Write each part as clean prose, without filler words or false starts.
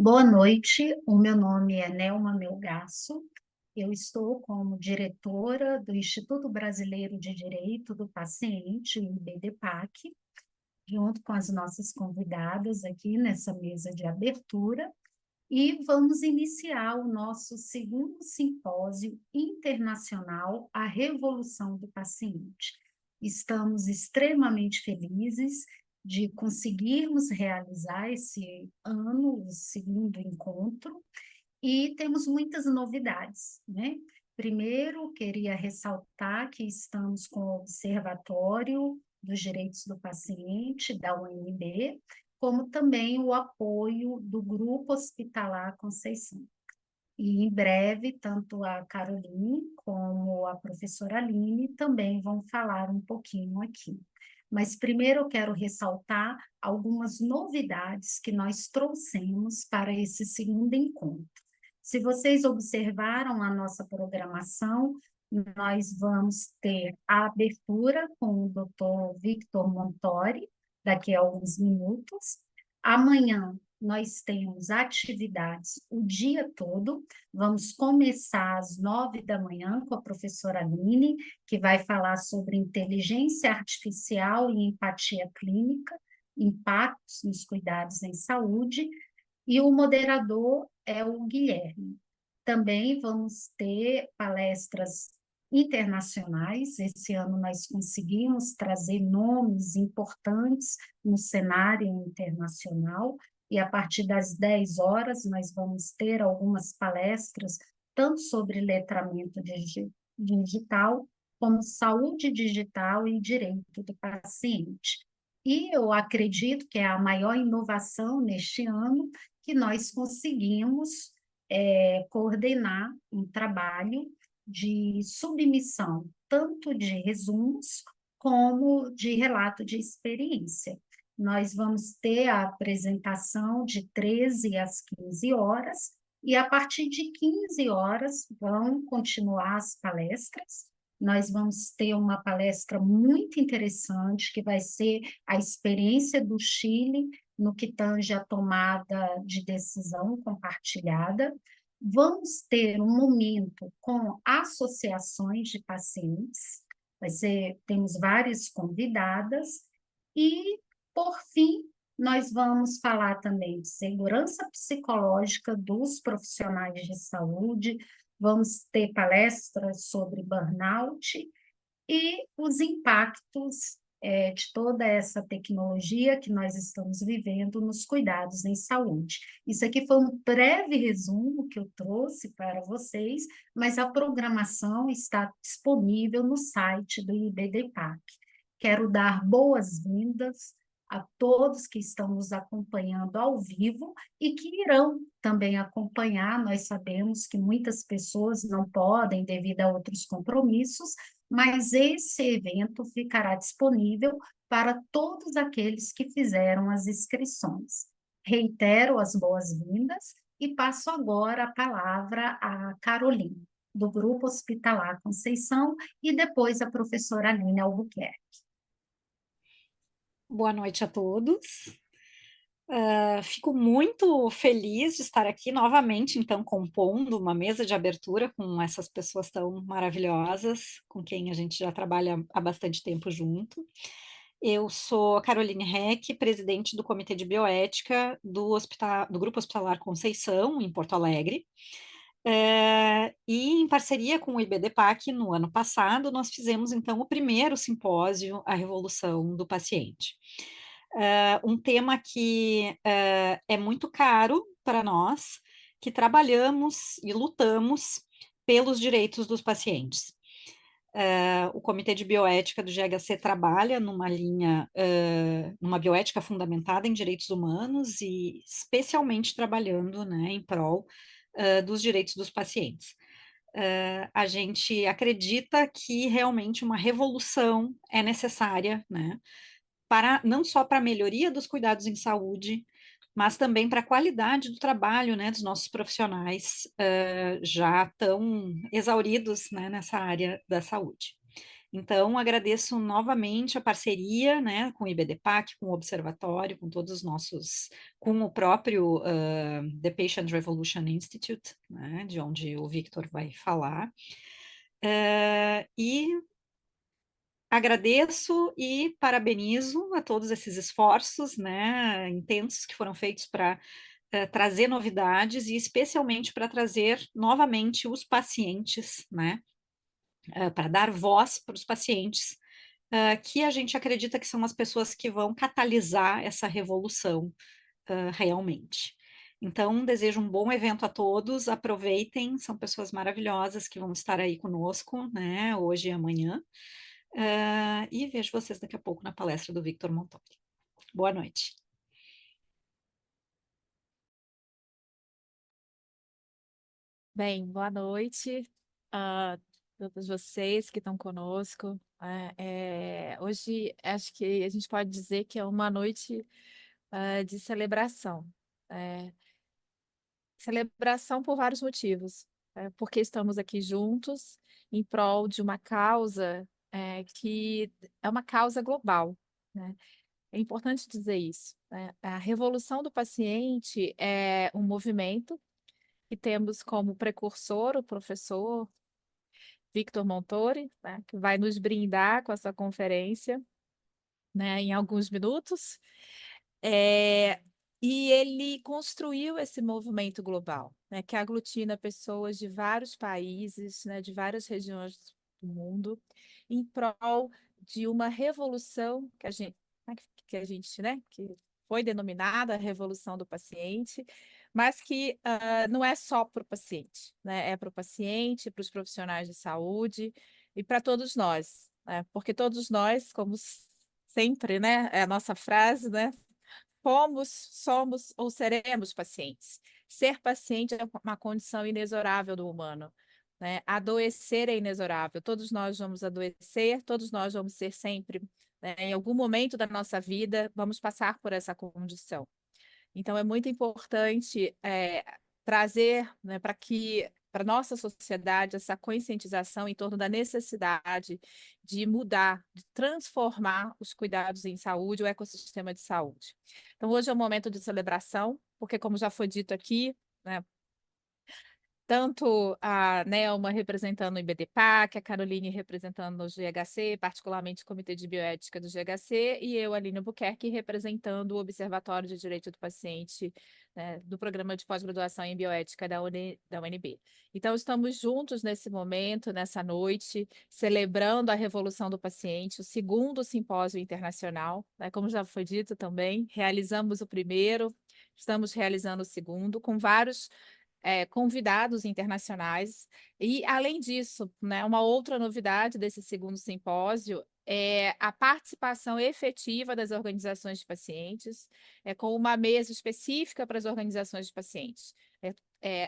Boa noite, o meu nome é Nelma Melgaço, eu estou como diretora do Instituto Brasileiro de Direito do Paciente, o IBDPAC, junto com as nossas convidadas aqui nessa mesa de abertura, e vamos iniciar o nosso segundo simpósio internacional, A Revolução do Paciente. Estamos extremamente felizes de conseguirmos realizar esse ano, o segundo encontro, e temos muitas novidades, né? Primeiro, queria ressaltar que estamos com o Observatório dos Direitos do Paciente, da UNB, como também o apoio do Grupo Hospitalar Conceição. E em breve, tanto a Caroline como a professora Aline também vão falar um pouquinho aqui. Mas primeiro eu quero ressaltar algumas novidades que nós trouxemos para esse segundo encontro. Se vocês observaram a nossa programação, nós vamos ter a abertura com o Dr. Victor Montori, daqui a alguns minutos. Amanhã nós temos atividades o dia todo. Vamos começar às 9 da manhã com a professora Aline, que vai falar sobre inteligência artificial e empatia clínica, impactos nos cuidados em saúde, e o moderador é o Guilherme. Também vamos ter palestras internacionais. Esse ano nós conseguimos trazer nomes importantes no cenário internacional, e a partir das 10 horas nós vamos ter algumas palestras, tanto sobre letramento digital, como saúde digital e direito do paciente. E eu acredito que é a maior inovação neste ano que nós conseguimos coordenar um trabalho de submissão, tanto de resumos como de relato de experiência. Nós vamos ter a apresentação de 13 às 15 horas, e a partir de 15 horas vão continuar as palestras. Nós vamos ter uma palestra muito interessante, que vai ser a experiência do Chile no que tange a tomada de decisão compartilhada. Vamos ter um momento com associações de pacientes, temos várias convidadas, e, por fim, nós vamos falar também de segurança psicológica dos profissionais de saúde, vamos ter palestras sobre burnout e os impactos de toda essa tecnologia que nós estamos vivendo nos cuidados em saúde. Isso aqui foi um breve resumo que eu trouxe para vocês, mas a programação está disponível no site do IBDPAC. Quero dar boas-vindas a todos que estão nos acompanhando ao vivo e que irão também acompanhar. Nós sabemos que muitas pessoas não podem devido a outros compromissos, mas esse evento ficará disponível para todos aqueles que fizeram as inscrições. Reitero as boas-vindas e passo agora a palavra à Caroline, do Grupo Hospitalar Conceição, e depois a professora Aline Albuquerque. Boa noite a todos. Fico muito feliz de estar aqui novamente, então, compondo uma mesa de abertura com essas pessoas tão maravilhosas, com quem a gente já trabalha há bastante tempo junto. Eu sou a Caroline Heck, presidente do Comitê de Bioética do Grupo Hospitalar Conceição, em Porto Alegre. E em parceria com o IBDPAC, no ano passado, nós fizemos, então, o primeiro simpósio, A Revolução do Paciente. Um tema que é muito caro para nós, que trabalhamos e lutamos pelos direitos dos pacientes. O Comitê de Bioética do GHC trabalha numa linha, numa bioética fundamentada em direitos humanos e especialmente trabalhando, né, em prol dos direitos dos pacientes. A gente acredita que realmente uma revolução é necessária, né, não só para a melhoria dos cuidados em saúde, mas também para a qualidade do trabalho, né, dos nossos profissionais já tão exauridos, né, nessa área da saúde. Então, agradeço novamente a parceria, né, com o IBDPAC, com o Observatório, com todos os nossos, com o próprio The Patient Revolution Institute, né, de onde o Victor vai falar. E agradeço e parabenizo a todos esses esforços, né, intensos que foram feitos para trazer novidades e especialmente para trazer novamente os pacientes, né, para dar voz para os pacientes, que a gente acredita que são as pessoas que vão catalisar essa revolução realmente. Então, desejo um bom evento a todos, aproveitem, são pessoas maravilhosas que vão estar aí conosco, né, hoje e amanhã. E vejo vocês daqui a pouco na palestra do Victor Montori. Boa noite. Bem, boa noite a todos vocês que estão conosco. Hoje acho que a gente pode dizer que é uma noite de celebração. É, celebração por vários motivos. Porque estamos aqui juntos em prol de uma causa que é uma causa global, né? É importante dizer isso, né? A Revolução do Paciente é um movimento que temos como precursor o professor Victor Montori, né, que vai nos brindar com essa conferência, né, em alguns minutos. É, e ele construiu esse movimento global, né, que aglutina pessoas de vários países, né, de várias regiões do mundo, em prol de uma revolução que foi denominada a Revolução do Paciente, mas que não é só para o paciente, né? É para o paciente, para os profissionais de saúde e para todos nós, né? Porque todos nós, como sempre, né? É a nossa frase, né? Fomos, somos ou seremos pacientes. Ser paciente é uma condição inexorável do humano, né? Adoecer é inexorável. Todos nós vamos adoecer, todos nós vamos ser sempre, né? Em algum momento da nossa vida, vamos passar por essa condição. Então, é muito importante trazer, né, para a nossa sociedade essa conscientização em torno da necessidade de mudar, de transformar os cuidados em saúde, o ecossistema de saúde. Então, hoje é um momento de celebração, porque, como já foi dito aqui, né, tanto a Nelma representando o IBDPAC, a Caroline representando o GHC, particularmente o Comitê de Bioética do GHC, e eu, Aline Albuquerque, representando o Observatório de Direito do Paciente, né, do Programa de Pós-Graduação em Bioética da UNB. Então, estamos juntos nesse momento, nessa noite, celebrando a Revolução do Paciente, o segundo simpósio internacional, né, como já foi dito também, realizamos o primeiro, estamos realizando o segundo, com vários convidados internacionais. E, além disso, né, uma outra novidade desse segundo simpósio é a participação efetiva das organizações de pacientes, com uma mesa específica para as organizações de pacientes.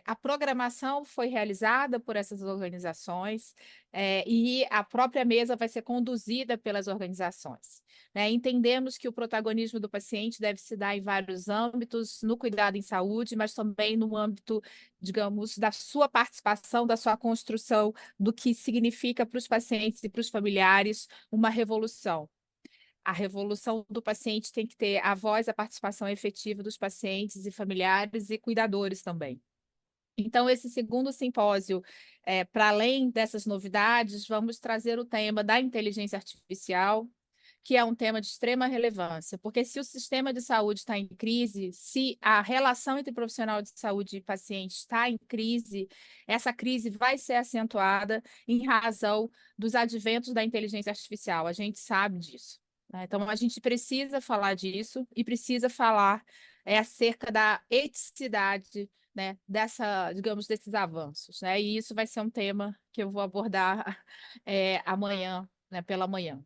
A programação foi realizada por essas organizações, e a própria mesa vai ser conduzida pelas organizações, né? Entendemos que o protagonismo do paciente deve se dar em vários âmbitos, no cuidado em saúde, mas também no âmbito, digamos, da sua participação, da sua construção, do que significa para os pacientes e para os familiares uma revolução. A revolução do paciente tem que ter a voz, a participação efetiva dos pacientes e familiares e cuidadores também. Então, esse segundo simpósio, para além dessas novidades, vamos trazer o tema da inteligência artificial, que é um tema de extrema relevância, porque se o sistema de saúde está em crise, se a relação entre profissional de saúde e paciente está em crise, essa crise vai ser acentuada em razão dos adventos da inteligência artificial. A gente sabe disso, né? Então, a gente precisa falar disso e precisa falar acerca da eticidade, né, digamos, desses avanços, né? E isso vai ser um tema que eu vou abordar amanhã, né, pela manhã.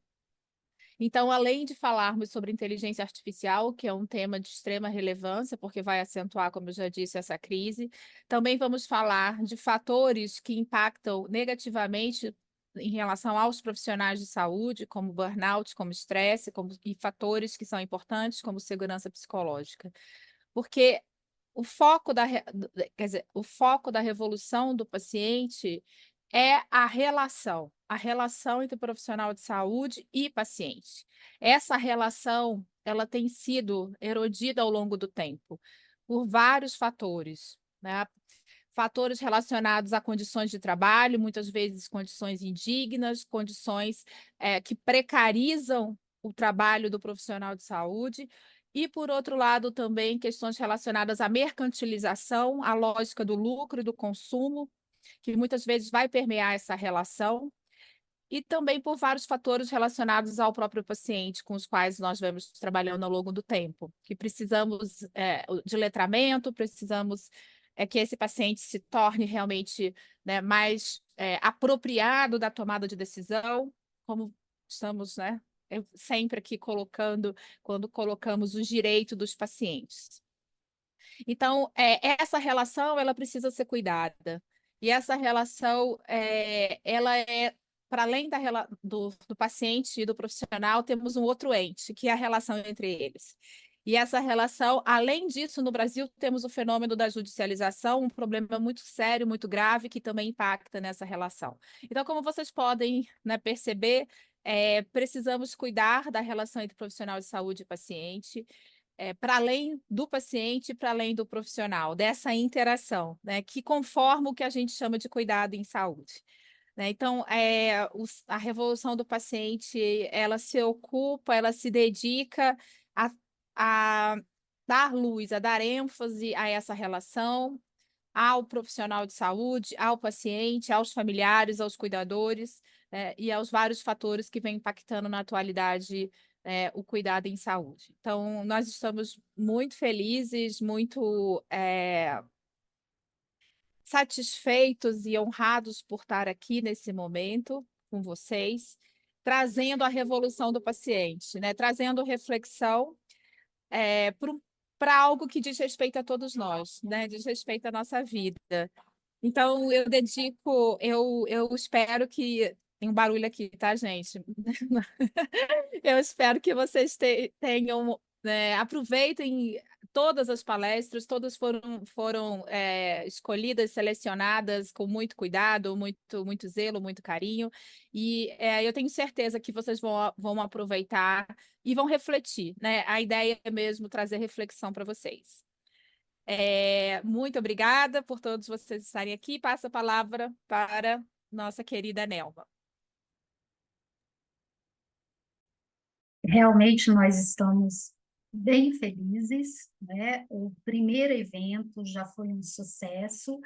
Então, além de falarmos sobre inteligência artificial, que é um tema de extrema relevância, porque vai acentuar, como eu já disse, essa crise, também vamos falar de fatores que impactam negativamente em relação aos profissionais de saúde, como burnout, como estresse, e fatores que são importantes, como segurança psicológica. Porque o foco quer dizer, o foco da revolução do paciente é a relação entre profissional de saúde e paciente. Essa relação, ela tem sido erodida ao longo do tempo, por vários fatores, né? Fatores relacionados a condições de trabalho, muitas vezes condições indignas, condições que precarizam o trabalho do profissional de saúde, e, por outro lado, também questões relacionadas à mercantilização, à lógica do lucro e do consumo, que muitas vezes vai permear essa relação, e também por vários fatores relacionados ao próprio paciente, com os quais nós vamos trabalhando ao longo do tempo, que precisamos de letramento, precisamos que esse paciente se torne realmente, né, mais apropriado da tomada de decisão, como estamos, né, sempre aqui colocando, quando colocamos o direito dos pacientes. Então, essa relação, ela precisa ser cuidada. E essa relação, ela para além do paciente e do profissional, temos um outro ente, que é a relação entre eles. E essa relação, além disso, no Brasil, temos o fenômeno da judicialização, um problema muito sério, muito grave, que também impacta nessa relação. Então, como vocês podem, né, perceber, precisamos cuidar da relação entre profissional de saúde e paciente, para além do paciente, para além do profissional, dessa interação, né, que conforma o que a gente chama de cuidado em saúde. Né? Então, a revolução do paciente, ela se ocupa, ela se dedica a dar luz, a dar ênfase a essa relação, ao profissional de saúde, ao paciente, aos familiares, aos cuidadores, e aos vários fatores que vêm impactando na atualidade o cuidado em saúde. Então, nós estamos muito felizes, muito satisfeitos e honrados por estar aqui nesse momento com vocês, trazendo a revolução do paciente, né? Trazendo reflexão para algo que diz respeito a todos nós, né? Diz respeito à nossa vida. Então, eu espero que. Tem um barulho aqui, tá, gente? Eu espero que vocês tenham, né, aproveitem todas as palestras, todas foram escolhidas, selecionadas com muito cuidado, muito zelo, muito carinho, e eu tenho certeza que vocês vão aproveitar e vão refletir, né? A ideia é mesmo trazer reflexão para vocês. Muito obrigada por todos vocês estarem aqui. Passo a palavra para nossa querida Nelma. Realmente nós estamos bem felizes, né? O primeiro evento já foi um sucesso.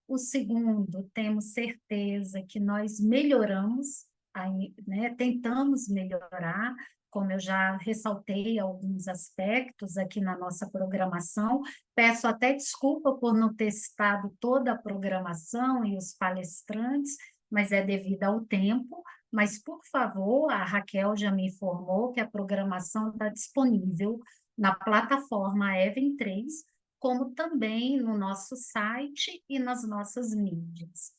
O segundo, temos certeza que nós melhoramos, aí, né? Tentamos melhorar, como eu já ressaltei alguns aspectos aqui na nossa programação. Peço até desculpa por não ter citado toda a programação e os palestrantes, mas é devido ao tempo. Mas, por favor, a Raquel já me informou que a programação está disponível na plataforma Even 3, como também no nosso site e nas nossas mídias.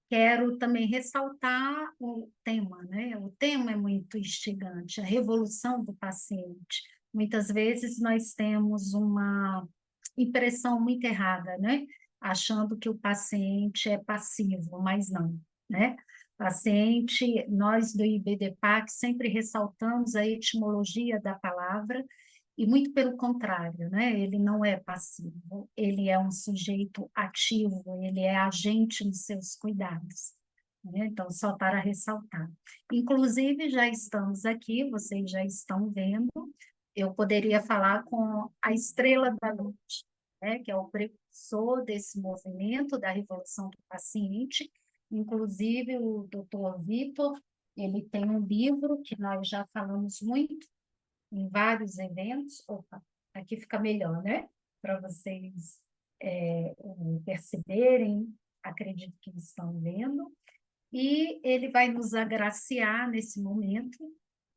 Quero também ressaltar o tema, né? O tema é muito instigante, a revolução do paciente. Muitas vezes nós temos uma impressão muito errada, né? Achando que o paciente é passivo, mas não, né? Paciente, nós do IBDPAC sempre ressaltamos a etimologia da palavra, e muito pelo contrário, né? Ele não é passivo, ele é um sujeito ativo, ele é agente nos seus cuidados, né? Então, só para ressaltar. Inclusive, já estamos aqui, vocês já estão vendo, eu poderia falar com a Estrela da Noite, né? Que é o precursor desse movimento da Revolução do Paciente. Inclusive, o doutor Vitor, ele tem um livro que nós já falamos muito em vários eventos. Opa, aqui fica melhor, né? Para vocês perceberem, acredito que estão vendo. E ele vai nos agraciar nesse momento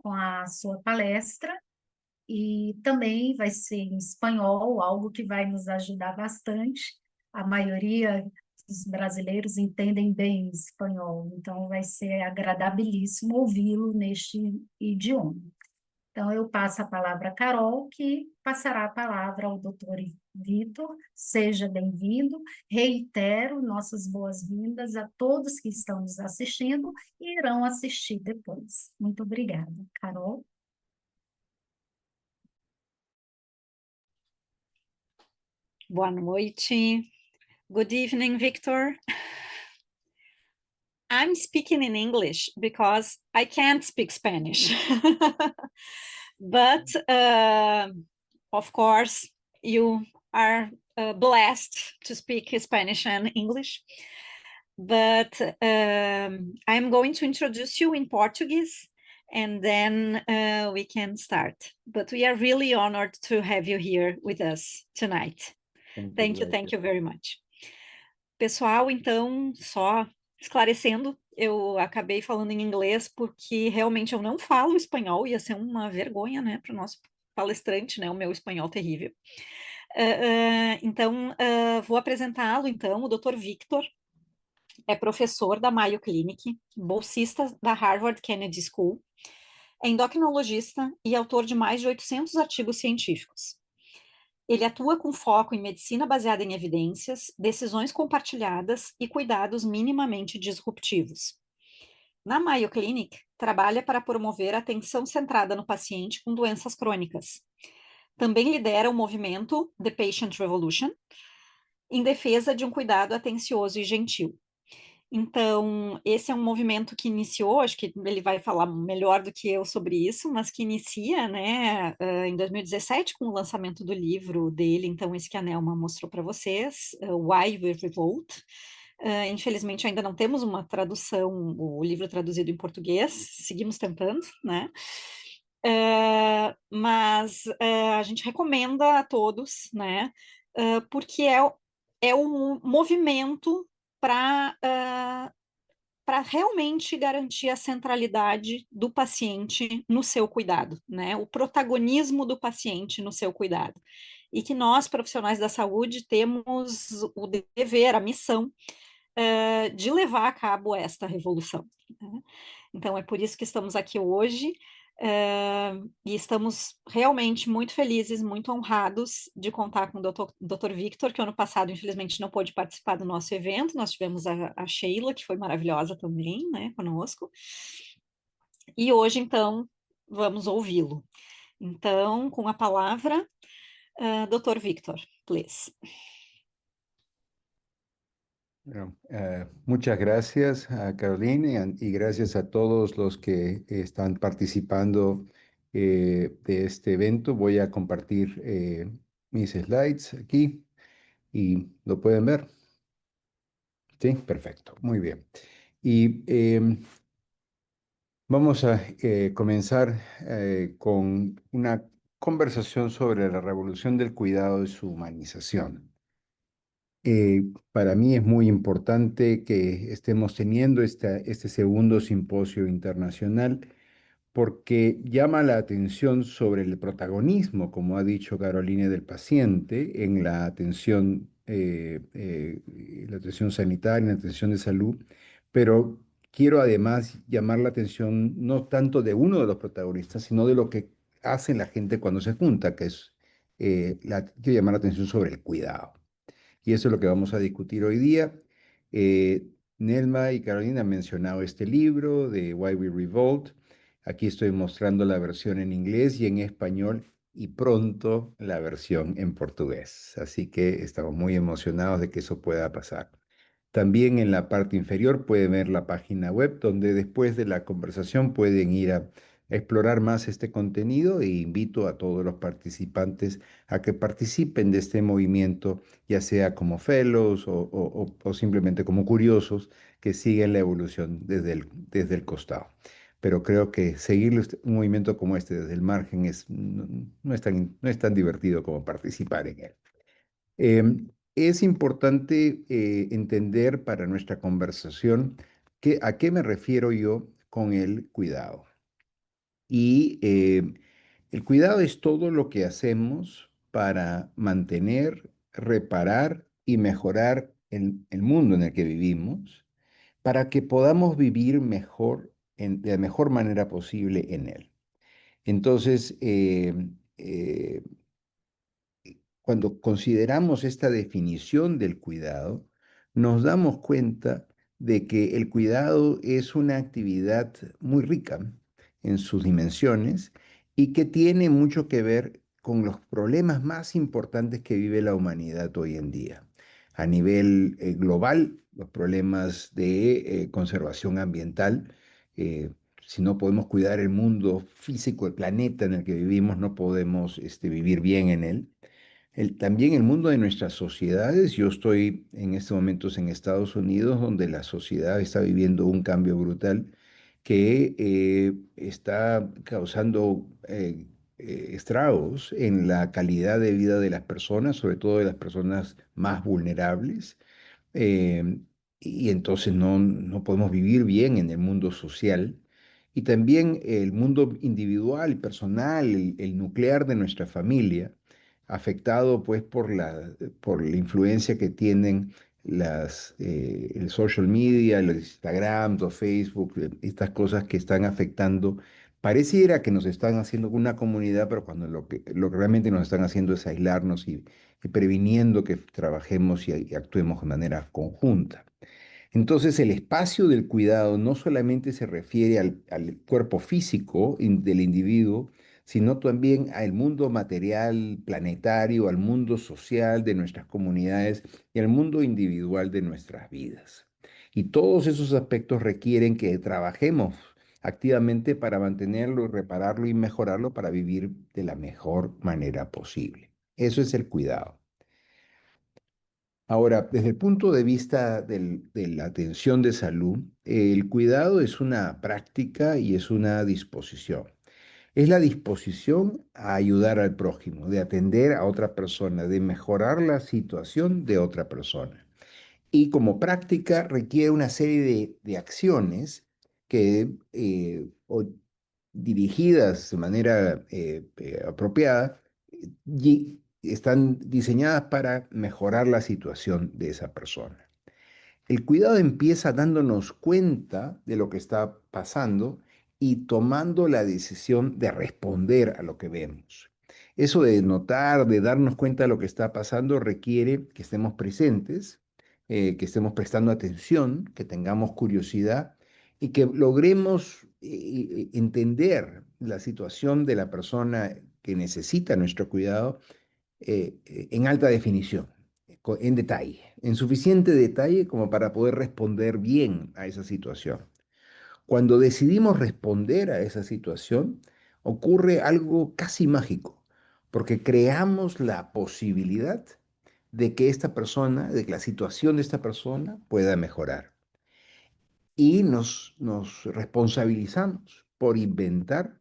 com a sua palestra, e também vai ser em espanhol, algo que vai nos ajudar bastante. A maioria dos brasileiros entendem bem espanhol, então vai ser agradabilíssimo ouvi-lo neste idioma. Então, eu passo a palavra a Carol, que passará a palavra ao doutor Vitor, seja bem-vindo. Reitero nossas boas-vindas a todos que estão nos assistindo e irão assistir depois. Muito obrigada. Carol? Boa noite. Good evening, Victor. I'm speaking in English because I can't speak Spanish. But of course, you are blessed to speak Spanish and English. But I'm going to introduce you in Portuguese and then we can start. But we are really honored to have you here with us tonight. Thank you very much. Pessoal, então, só esclarecendo, eu acabei falando em inglês porque realmente eu não falo espanhol, ia ser uma vergonha, né, para o nosso palestrante, né, o meu espanhol terrível. Então, vou apresentá-lo, então, o Dr. Victor, é professor da Mayo Clinic, bolsista da Harvard Kennedy School, é endocrinologista e autor de mais de 800 artigos científicos. Ele atua com foco em medicina baseada em evidências, decisões compartilhadas e cuidados minimamente disruptivos. Na Mayo Clinic, trabalha para promover a atenção centrada no paciente com doenças crônicas. Também lidera o movimento The Patient Revolution, em defesa de um cuidado atencioso e gentil. Então, esse é um movimento que iniciou, acho que ele vai falar melhor do que eu sobre isso, mas que inicia, né, em 2017 com o lançamento do livro dele, então esse que a Nelma mostrou para vocês, Why We Revolt. Infelizmente ainda não temos uma tradução, o livro traduzido em português, seguimos tentando, né? Mas a gente recomenda a todos, né? Porque é um movimento para realmente garantir a centralidade do paciente no seu cuidado, né? O protagonismo do paciente no seu cuidado. E que nós, profissionais da saúde, temos o dever, a missão de levar a cabo esta revolução, né? Então, é por isso que estamos aqui hoje, e estamos realmente muito felizes, muito honrados de contar com o Dr. Victor, que ano passado, infelizmente, não pôde participar do nosso evento. Nós tivemos a Sheila, que foi maravilhosa também, né, conosco. E hoje, então, vamos ouvi-lo. Então, com a palavra, Dr. Victor, please. Bueno, muchas gracias a Carolina y gracias a todos los que están participando de este evento. Voy a compartir mis slides aquí y lo pueden ver. Sí, perfecto, muy bien. Y vamos a comenzar con una conversación sobre la revolución del cuidado y su humanización. Para mí es muy importante que estemos teniendo este segundo simposio internacional porque llama la atención sobre el protagonismo, como ha dicho Carolina, del paciente en la atención sanitaria, en la atención de salud, pero quiero además llamar la atención no tanto de uno de los protagonistas, sino de lo que hace la gente cuando se junta, que es, quiero llamar la atención sobre el cuidado. Y eso es lo que vamos a discutir hoy día. Nelma y Carolina han mencionado este libro de Why We Revolt. Aquí estoy mostrando la versión en inglés y en español y pronto la versión en portugués. Así que estamos muy emocionados de que eso pueda pasar. También en la parte inferior pueden ver la página web donde después de la conversación pueden ir a explorar más este contenido e invito a todos los participantes a que participen de este movimiento, ya sea como fellows o simplemente como curiosos que siguen la evolución desde el costado. Pero creo que seguir un movimiento como este desde el margen no es tan divertido como participar en él. Es importante entender para nuestra conversación a qué me refiero yo con el cuidado. Y el cuidado es todo lo que hacemos para mantener, reparar y mejorar el mundo en el que vivimos, para que podamos vivir mejor, de la mejor manera posible en él. Entonces, cuando consideramos esta definición del cuidado, nos damos cuenta de que el cuidado es una actividad muy rica en sus dimensiones y que tiene mucho que ver con los problemas más importantes que vive la humanidad hoy en día. A nivel global, los problemas de conservación ambiental. Si no podemos cuidar el mundo físico, el planeta en el que vivimos, no podemos vivir bien en él. También el mundo de nuestras sociedades. Yo estoy en estos momentos en Estados Unidos, donde la sociedad está viviendo un cambio brutal que está causando estragos en la calidad de vida de las personas, sobre todo de las personas más vulnerables. eh, y entonces no podemos vivir bien en el mundo social. Y también el mundo individual, personal, el nuclear de nuestra familia, afectado pues por la influencia que tienen el social media, los Instagram, los Facebook, estas cosas que están afectando. Pareciera que nos están haciendo una comunidad, pero cuando lo que realmente nos están haciendo es aislarnos y previniendo que trabajemos y actuemos de manera conjunta. Entonces, el espacio del cuidado no solamente se refiere al cuerpo físico del individuo, sino también al mundo material planetario, al mundo social de nuestras comunidades y al mundo individual de nuestras vidas. Y todos esos aspectos requieren que trabajemos activamente para mantenerlo, repararlo y mejorarlo para vivir de la mejor manera posible. Eso es el cuidado. Ahora, desde el punto de vista de la atención de salud, el cuidado es una práctica y es una disposición. Es la disposición a ayudar al prójimo, de atender a otra persona, de mejorar la situación de otra persona. Y como práctica requiere una serie de acciones que, dirigidas de manera apropiada, y están diseñadas para mejorar la situación de esa persona. El cuidado empieza dándonos cuenta de lo que está pasando y tomando la decisión de responder a lo que vemos. Eso de notar, de darnos cuenta de lo que está pasando, requiere que estemos presentes, que estemos prestando atención, que tengamos curiosidad y que logremos entender la situación de la persona que necesita nuestro cuidado en alta definición, en detalle, en suficiente detalle como para poder responder bien a esa situación. Cuando decidimos responder a esa situación, ocurre algo casi mágico, porque creamos la posibilidad de que esta persona, de que la situación de esta persona pueda mejorar. Y nos responsabilizamos por inventar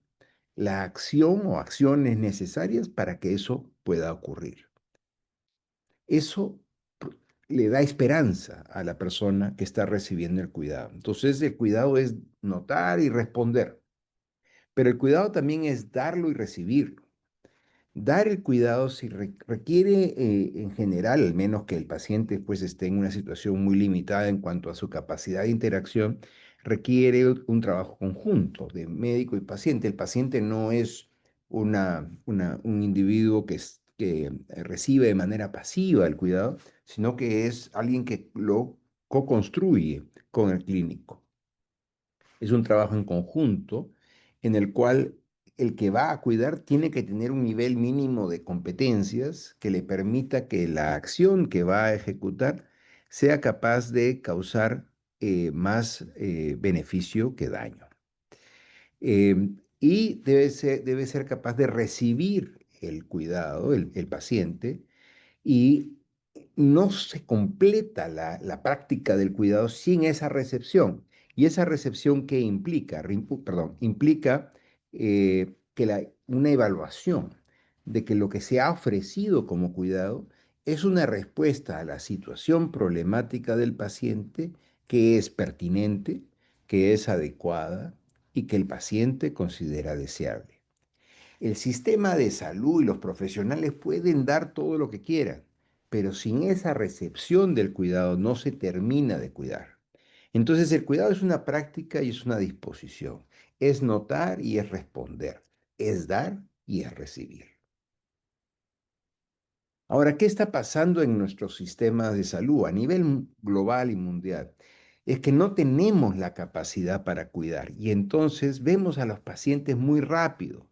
la acción o acciones necesarias para que eso pueda ocurrir. Eso le da esperanza a la persona que está recibiendo el cuidado. Entonces, el cuidado es notar y responder, pero el cuidado también es darlo y recibirlo. Dar el cuidado si requiere, en general, al menos que el paciente pues esté en una situación muy limitada en cuanto a su capacidad de interacción, requiere un trabajo conjunto de médico y paciente. El paciente no es un individuo que recibe de manera pasiva el cuidado, sino que es alguien que lo co-construye con el clínico. Es un trabajo en conjunto en el cual el que va a cuidar tiene que tener un nivel mínimo de competencias que le permita que la acción que va a ejecutar sea capaz de causar más beneficio que daño. Y debe ser capaz de recibir el cuidado, el paciente, y no se completa la práctica del cuidado sin esa recepción. ¿Y esa recepción qué implica? Perdón, implica una evaluación de que lo que se ha ofrecido como cuidado es una respuesta a la situación problemática del paciente que es pertinente, que es adecuada y que el paciente considera deseable. El sistema de salud y los profesionales pueden dar todo lo que quieran, pero sin esa recepción del cuidado no se termina de cuidar. Entonces el cuidado es una práctica y es una disposición. Es notar y es responder. Es dar y es recibir. Ahora, ¿qué está pasando en nuestros sistemas de salud a nivel global y mundial? Es que no tenemos la capacidad para cuidar y entonces vemos a los pacientes muy rápido.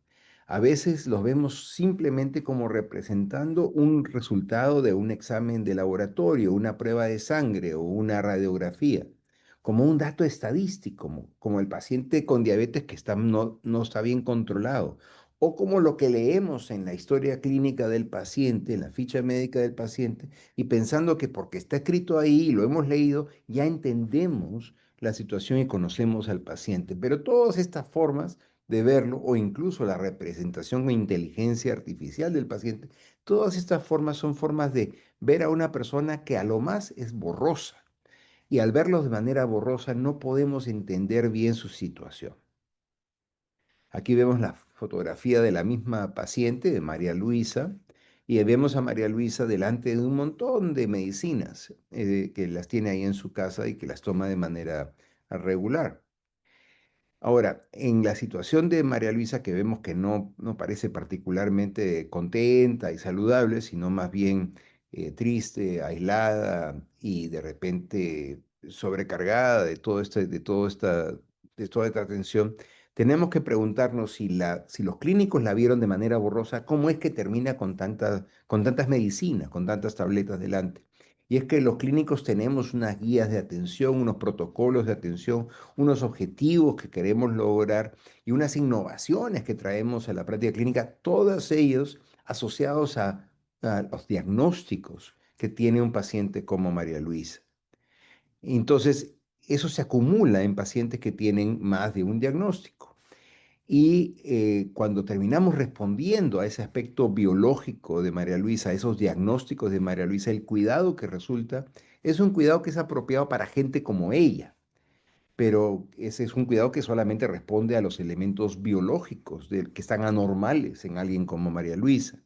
A veces los vemos simplemente como representando un resultado de un examen de laboratorio, una prueba de sangre o una radiografía, como un dato estadístico, como el paciente con diabetes que no está bien controlado o como lo que leemos en la historia clínica del paciente, en la ficha médica del paciente, y pensando que porque está escrito ahí y lo hemos leído, ya entendemos la situación y conocemos al paciente. Pero todas estas formas de verlo, o incluso la representación o inteligencia artificial del paciente, todas estas formas son formas de ver a una persona que a lo más es borrosa. Y al verlos de manera borrosa no podemos entender bien su situación. Aquí vemos la fotografía de la misma paciente, de María Luisa, y vemos a María Luisa delante de un montón de medicinas que las tiene ahí en su casa y que las toma de manera regular. Ahora, en la situación de María Luisa, que vemos que no parece particularmente contenta y saludable, sino más bien triste, aislada y de repente sobrecargada de toda esta atención, tenemos que preguntarnos si los clínicos la vieron de manera borrosa, ¿cómo es que termina con tantas medicinas, con tantas tabletas delante? Y es que los clínicos tenemos unas guías de atención, unos protocolos de atención, unos objetivos que queremos lograr y unas innovaciones que traemos a la práctica clínica, todos ellos asociados a los diagnósticos que tiene un paciente como María Luisa. Entonces, eso se acumula en pacientes que tienen más de un diagnóstico. Y cuando terminamos respondiendo a ese aspecto biológico de María Luisa, a esos diagnósticos de María Luisa, el cuidado que resulta es un cuidado que es apropiado para gente como ella, pero ese es un cuidado que solamente responde a los elementos biológicos que están anormales en alguien como María Luisa.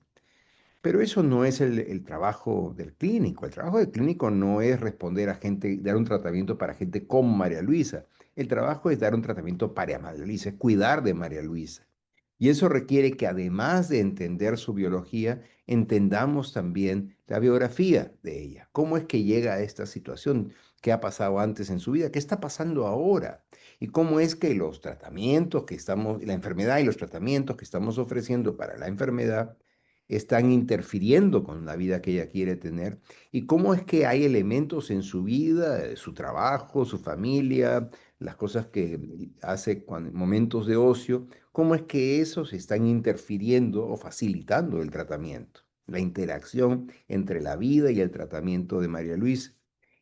Pero eso no es el trabajo del clínico. El trabajo del clínico no es responder a gente, dar un tratamiento para gente como María Luisa. El trabajo es dar un tratamiento para María Luisa, es cuidar de María Luisa. Y eso requiere que además de entender su biología, entendamos también la biografía de ella. ¿Cómo es que llega a esta situación? ¿Qué ha pasado antes en su vida? ¿Qué está pasando ahora? ¿Y cómo es que los tratamientos que estamos, la enfermedad y los tratamientos que estamos ofreciendo para la enfermedad están interfiriendo con la vida que ella quiere tener? ¿Y cómo es que hay elementos en su vida, su trabajo, su familia, las cosas que hace en momentos de ocio? ¿Cómo es que esos están interfiriendo o facilitando el tratamiento? La interacción entre la vida y el tratamiento de María Luisa.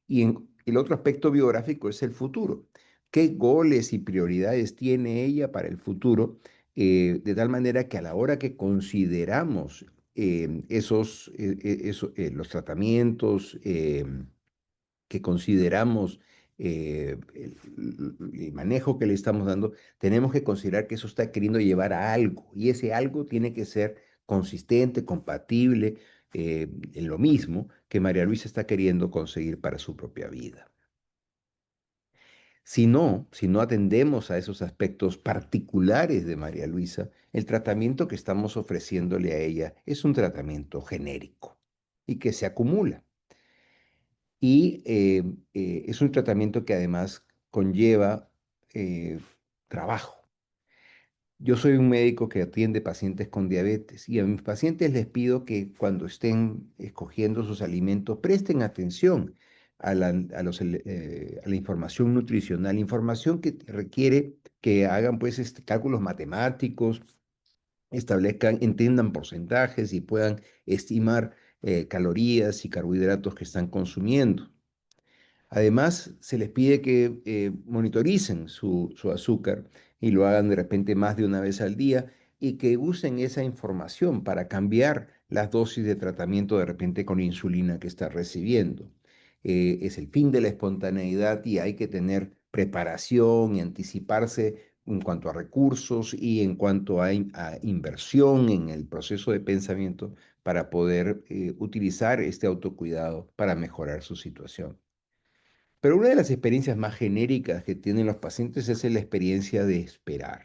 Y el otro aspecto biográfico es el futuro. ¿Qué goles y prioridades tiene ella para el futuro? De tal manera que a la hora que consideramos los tratamientos, que consideramos el manejo que le estamos dando, tenemos que considerar que eso está queriendo llevar a algo y ese algo tiene que ser consistente, compatible, en lo mismo que María Luisa está queriendo conseguir para su propia vida. Si no atendemos a esos aspectos particulares de María Luisa, el tratamiento que estamos ofreciéndole a ella es un tratamiento genérico y que se acumula. Y es un tratamiento que además conlleva eh, trabajo. Yo soy un médico que atiende pacientes con diabetes y a mis pacientes les pido que cuando estén escogiendo sus alimentos presten atención a la información nutricional, información que requiere que hagan pues cálculos matemáticos, entiendan porcentajes y puedan estimar calorías y carbohidratos que están consumiendo. Además, se les pide que monitoricen su azúcar y lo hagan de repente más de una vez al día y que usen esa información para cambiar las dosis de tratamiento de repente con insulina que está recibiendo. Es el fin de la espontaneidad y hay que tener preparación y anticiparse en cuanto a recursos y en cuanto a inversión en el proceso de pensamiento para poder utilizar este autocuidado para mejorar su situación. Pero una de las experiencias más genéricas que tienen los pacientes es la experiencia de esperar.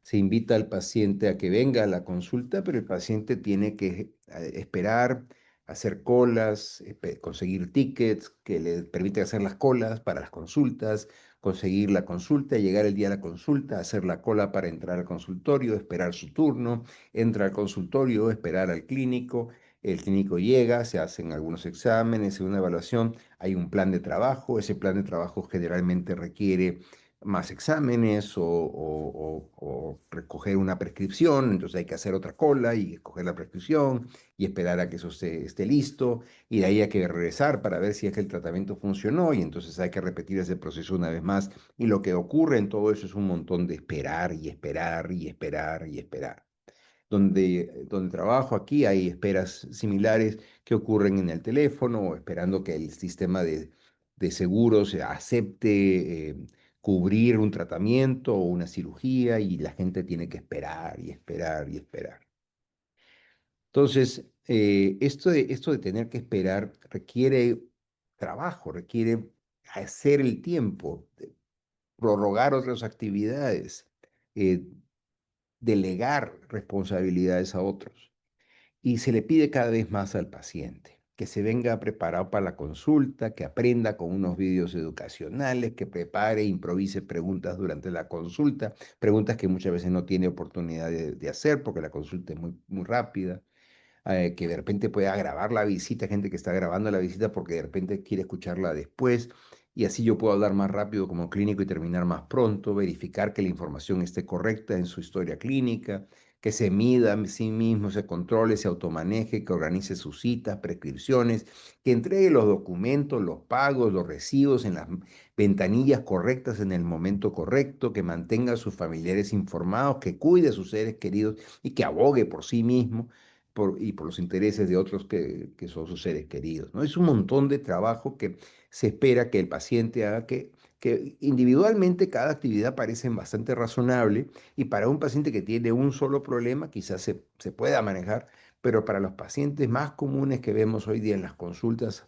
Se invita al paciente a que venga a la consulta, pero el paciente tiene que esperar hacer colas, conseguir tickets que le permiten hacer las colas para las consultas, conseguir la consulta, llegar el día de la consulta, hacer la cola para entrar al consultorio, esperar su turno, entra al consultorio, esperar al clínico, el clínico llega, se hacen algunos exámenes, una evaluación, hay un plan de trabajo, ese plan de trabajo generalmente requiere más exámenes o recoger una prescripción, entonces hay que hacer otra cola y escoger la prescripción y esperar a que eso esté listo, y de ahí hay que regresar para ver si es que el tratamiento funcionó, y entonces hay que repetir ese proceso una vez más, y lo que ocurre en todo eso es un montón de esperar y esperar y esperar y esperar. Donde trabajo aquí hay esperas similares que ocurren en el teléfono o esperando que el sistema de seguros acepte cubrir un tratamiento o una cirugía y la gente tiene que esperar y esperar y esperar. Entonces, esto de tener que esperar requiere trabajo, requiere hacer el tiempo, prorrogar otras actividades, eh, delegar responsabilidades a otros. Y se le pide cada vez más al paciente que se venga preparado para la consulta, que aprenda con unos vídeos educacionales, que prepare, improvise preguntas durante la consulta, preguntas que muchas veces no tiene oportunidad de hacer porque la consulta es muy, muy rápida, que de repente pueda grabar la visita, gente que está grabando la visita porque de repente quiere escucharla después, y así yo puedo hablar más rápido como clínico y terminar más pronto, verificar que la información esté correcta en su historia clínica, que se mida a sí mismo, se controle, se automaneje, que organice sus citas, prescripciones, que entregue los documentos, los pagos, los recibos en las ventanillas correctas en el momento correcto, que mantenga a sus familiares informados, que cuide a sus seres queridos y que abogue por sí mismo y por los intereses de otros que son sus seres queridos, ¿no? Es un montón de trabajo que se espera que el paciente haga, que individualmente cada actividad parece bastante razonable, y para un paciente que tiene un solo problema quizás se pueda manejar, pero para los pacientes más comunes que vemos hoy día en las consultas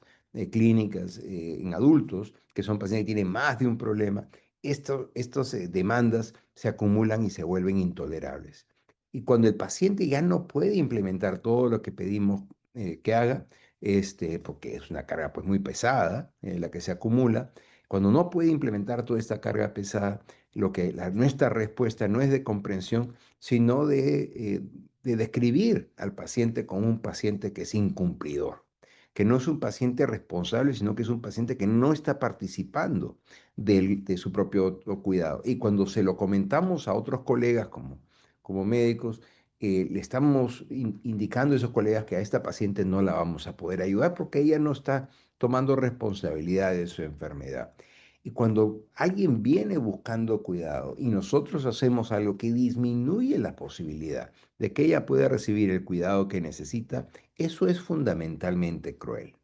clínicas en adultos, que son pacientes que tienen más de un problema, estos demandas se acumulan y se vuelven intolerables. Y cuando el paciente ya no puede implementar todo lo que pedimos que haga, porque es una carga pues muy pesada la que se acumula, cuando no puede implementar toda esta carga pesada, nuestra respuesta no es de comprensión, sino de describir al paciente como un paciente que es incumplidor, que no es un paciente responsable, sino que es un paciente que no está participando de su propio cuidado. Y cuando se lo comentamos a otros colegas como médicos, le estamos indicando a esos colegas que a esta paciente no la vamos a poder ayudar porque ella no está tomando responsabilidad de su enfermedad. Y cuando alguien viene buscando cuidado y nosotros hacemos algo que disminuye la posibilidad de que ella pueda recibir el cuidado que necesita, eso es fundamentalmente cruel.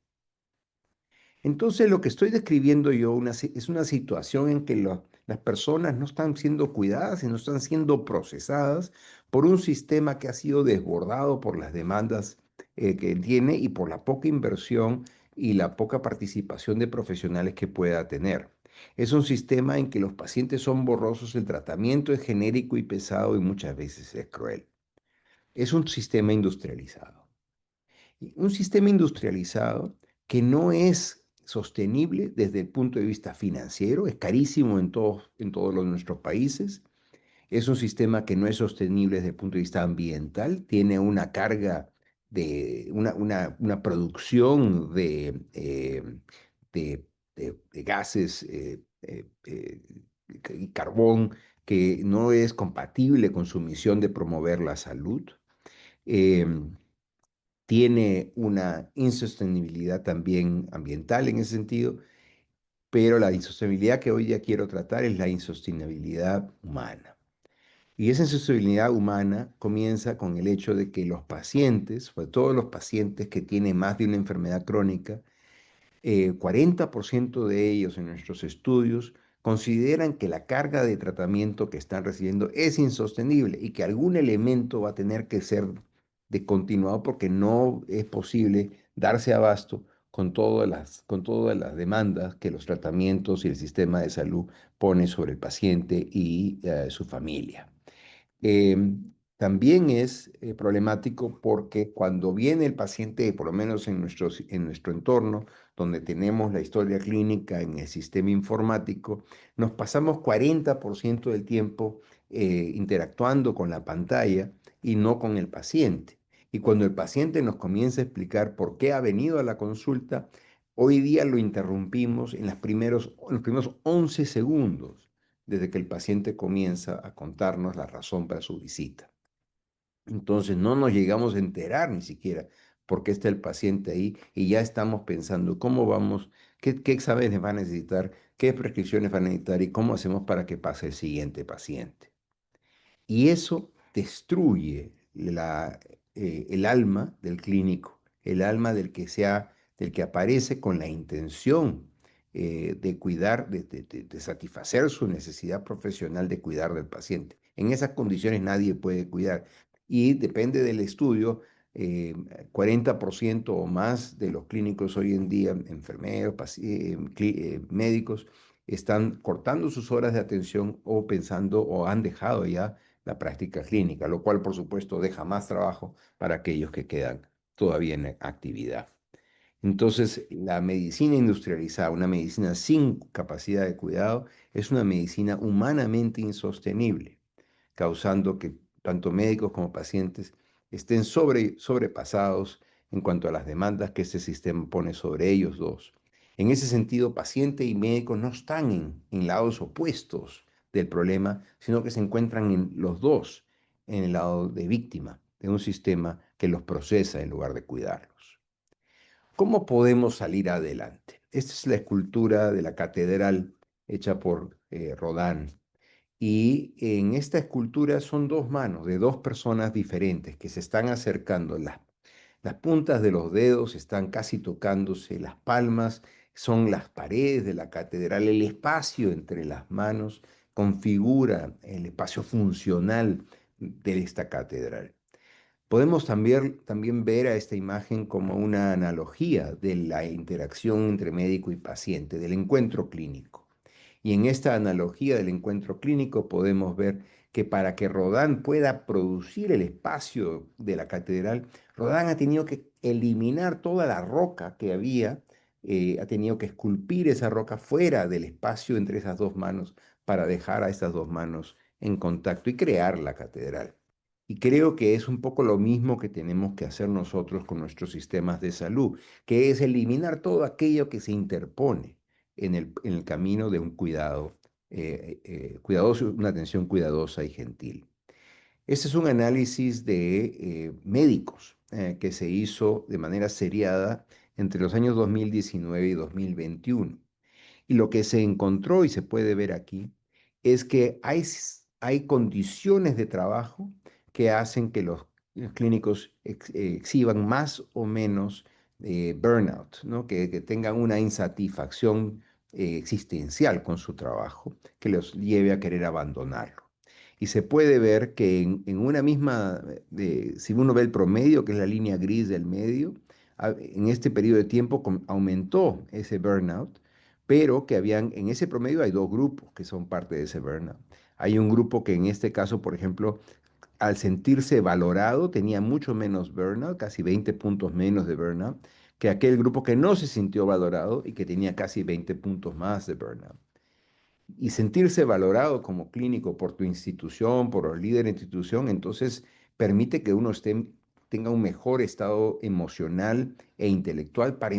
Entonces, lo que estoy describiendo yo es una situación en que las personas no están siendo cuidadas y no están siendo procesadas por un sistema que ha sido desbordado por las demandas que tiene y por la poca inversión y la poca participación de profesionales que pueda tener. Es un sistema en que los pacientes son borrosos, el tratamiento es genérico y pesado y muchas veces es cruel. Es un sistema industrializado. Un sistema industrializado que no es sostenible desde el punto de vista financiero, es carísimo en todos nuestros países, es un sistema que no es sostenible desde el punto de vista ambiental, tiene una carga de una producción de gases y carbón que no es compatible con su misión de promover la salud. Em, Tiene una insostenibilidad también ambiental en ese sentido, pero la insostenibilidad que hoy día quiero tratar es la insostenibilidad humana. Y esa insostenibilidad humana comienza con el hecho de que los pacientes, sobre todo los pacientes que tienen más de una enfermedad crónica, 40% de ellos en nuestros estudios consideran que la carga de tratamiento que están recibiendo es insostenible y que algún elemento va a tener que ser descontinuado porque no es posible darse abasto con todas las demandas que los tratamientos y el sistema de salud pone sobre el paciente y su familia. también es problemático porque cuando viene el paciente, por lo menos en nuestro entorno, donde tenemos la historia clínica en el sistema informático, nos pasamos 40% del tiempo interactuando con la pantalla y no con el paciente. Y cuando el paciente nos comienza a explicar por qué ha venido a la consulta, hoy día lo interrumpimos en los primeros 11 segundos desde que el paciente comienza a contarnos la razón para su visita. Entonces no nos llegamos a enterar ni siquiera por qué está el paciente ahí y ya estamos pensando cómo vamos, qué exámenes va a necesitar, qué prescripciones va a necesitar y cómo hacemos para que pase el siguiente paciente. Y eso destruye el alma del clínico, el alma del que aparece con la intención de cuidar, de satisfacer su necesidad profesional de cuidar del paciente. En esas condiciones nadie puede cuidar. Y depende del estudio, 40% o más de los clínicos hoy en día, enfermeros, médicos, están cortando sus horas de atención o pensando o han dejado ya la práctica clínica, lo cual por supuesto deja más trabajo para aquellos que quedan todavía en actividad. Entonces, la medicina industrializada, una medicina sin capacidad de cuidado, es una medicina humanamente insostenible, causando que tanto médicos como pacientes estén sobrepasados en cuanto a las demandas que este sistema pone sobre ellos dos. En ese sentido, paciente y médico no están en lados opuestos del problema, sino que se encuentran en los dos, en el lado de víctima de un sistema que los procesa en lugar de cuidarlos. ¿Cómo podemos salir adelante? Esta es la escultura de la catedral hecha por Rodin. Y en esta escultura son dos manos de dos personas diferentes que se están acercando. Las puntas de los dedos están casi tocándose, las palmas son las paredes de la catedral, el espacio entre las manos configura el espacio funcional de esta catedral. Podemos también ver a esta imagen como una analogía de la interacción entre médico y paciente, del encuentro clínico. Y en esta analogía del encuentro clínico podemos ver que para que Rodin pueda producir el espacio de la catedral, Rodin ha tenido que eliminar toda la roca que había, ha tenido que esculpir esa roca fuera del espacio entre esas dos manos para dejar a estas dos manos en contacto y crear la catedral. Y creo que es un poco lo mismo que tenemos que hacer nosotros con nuestros sistemas de salud, que es eliminar todo aquello que se interpone en el camino de un cuidado cuidadoso, una atención cuidadosa y gentil. Este es un análisis de médicos que se hizo de manera seriada entre los años 2019 y 2021. Y lo que se encontró y se puede ver aquí es que hay condiciones de trabajo que hacen que los clínicos exhiban más o menos burnout, ¿no? Que tengan una insatisfacción existencial con su trabajo que los lleve a querer abandonarlo. Y se puede ver que en una misma, si uno ve el promedio, que es la línea gris del medio, en este periodo de tiempo aumentó ese burnout, pero que en ese promedio hay dos grupos que son parte de ese burnout. Hay un grupo que en este caso, por ejemplo, al sentirse valorado tenía mucho menos burnout, casi 20 puntos menos de burnout, que aquel grupo que no se sintió valorado y que tenía casi 20 puntos más de burnout. Y sentirse valorado como clínico por tu institución, por el líder de la institución, entonces permite que uno tenga un mejor estado emocional e intelectual para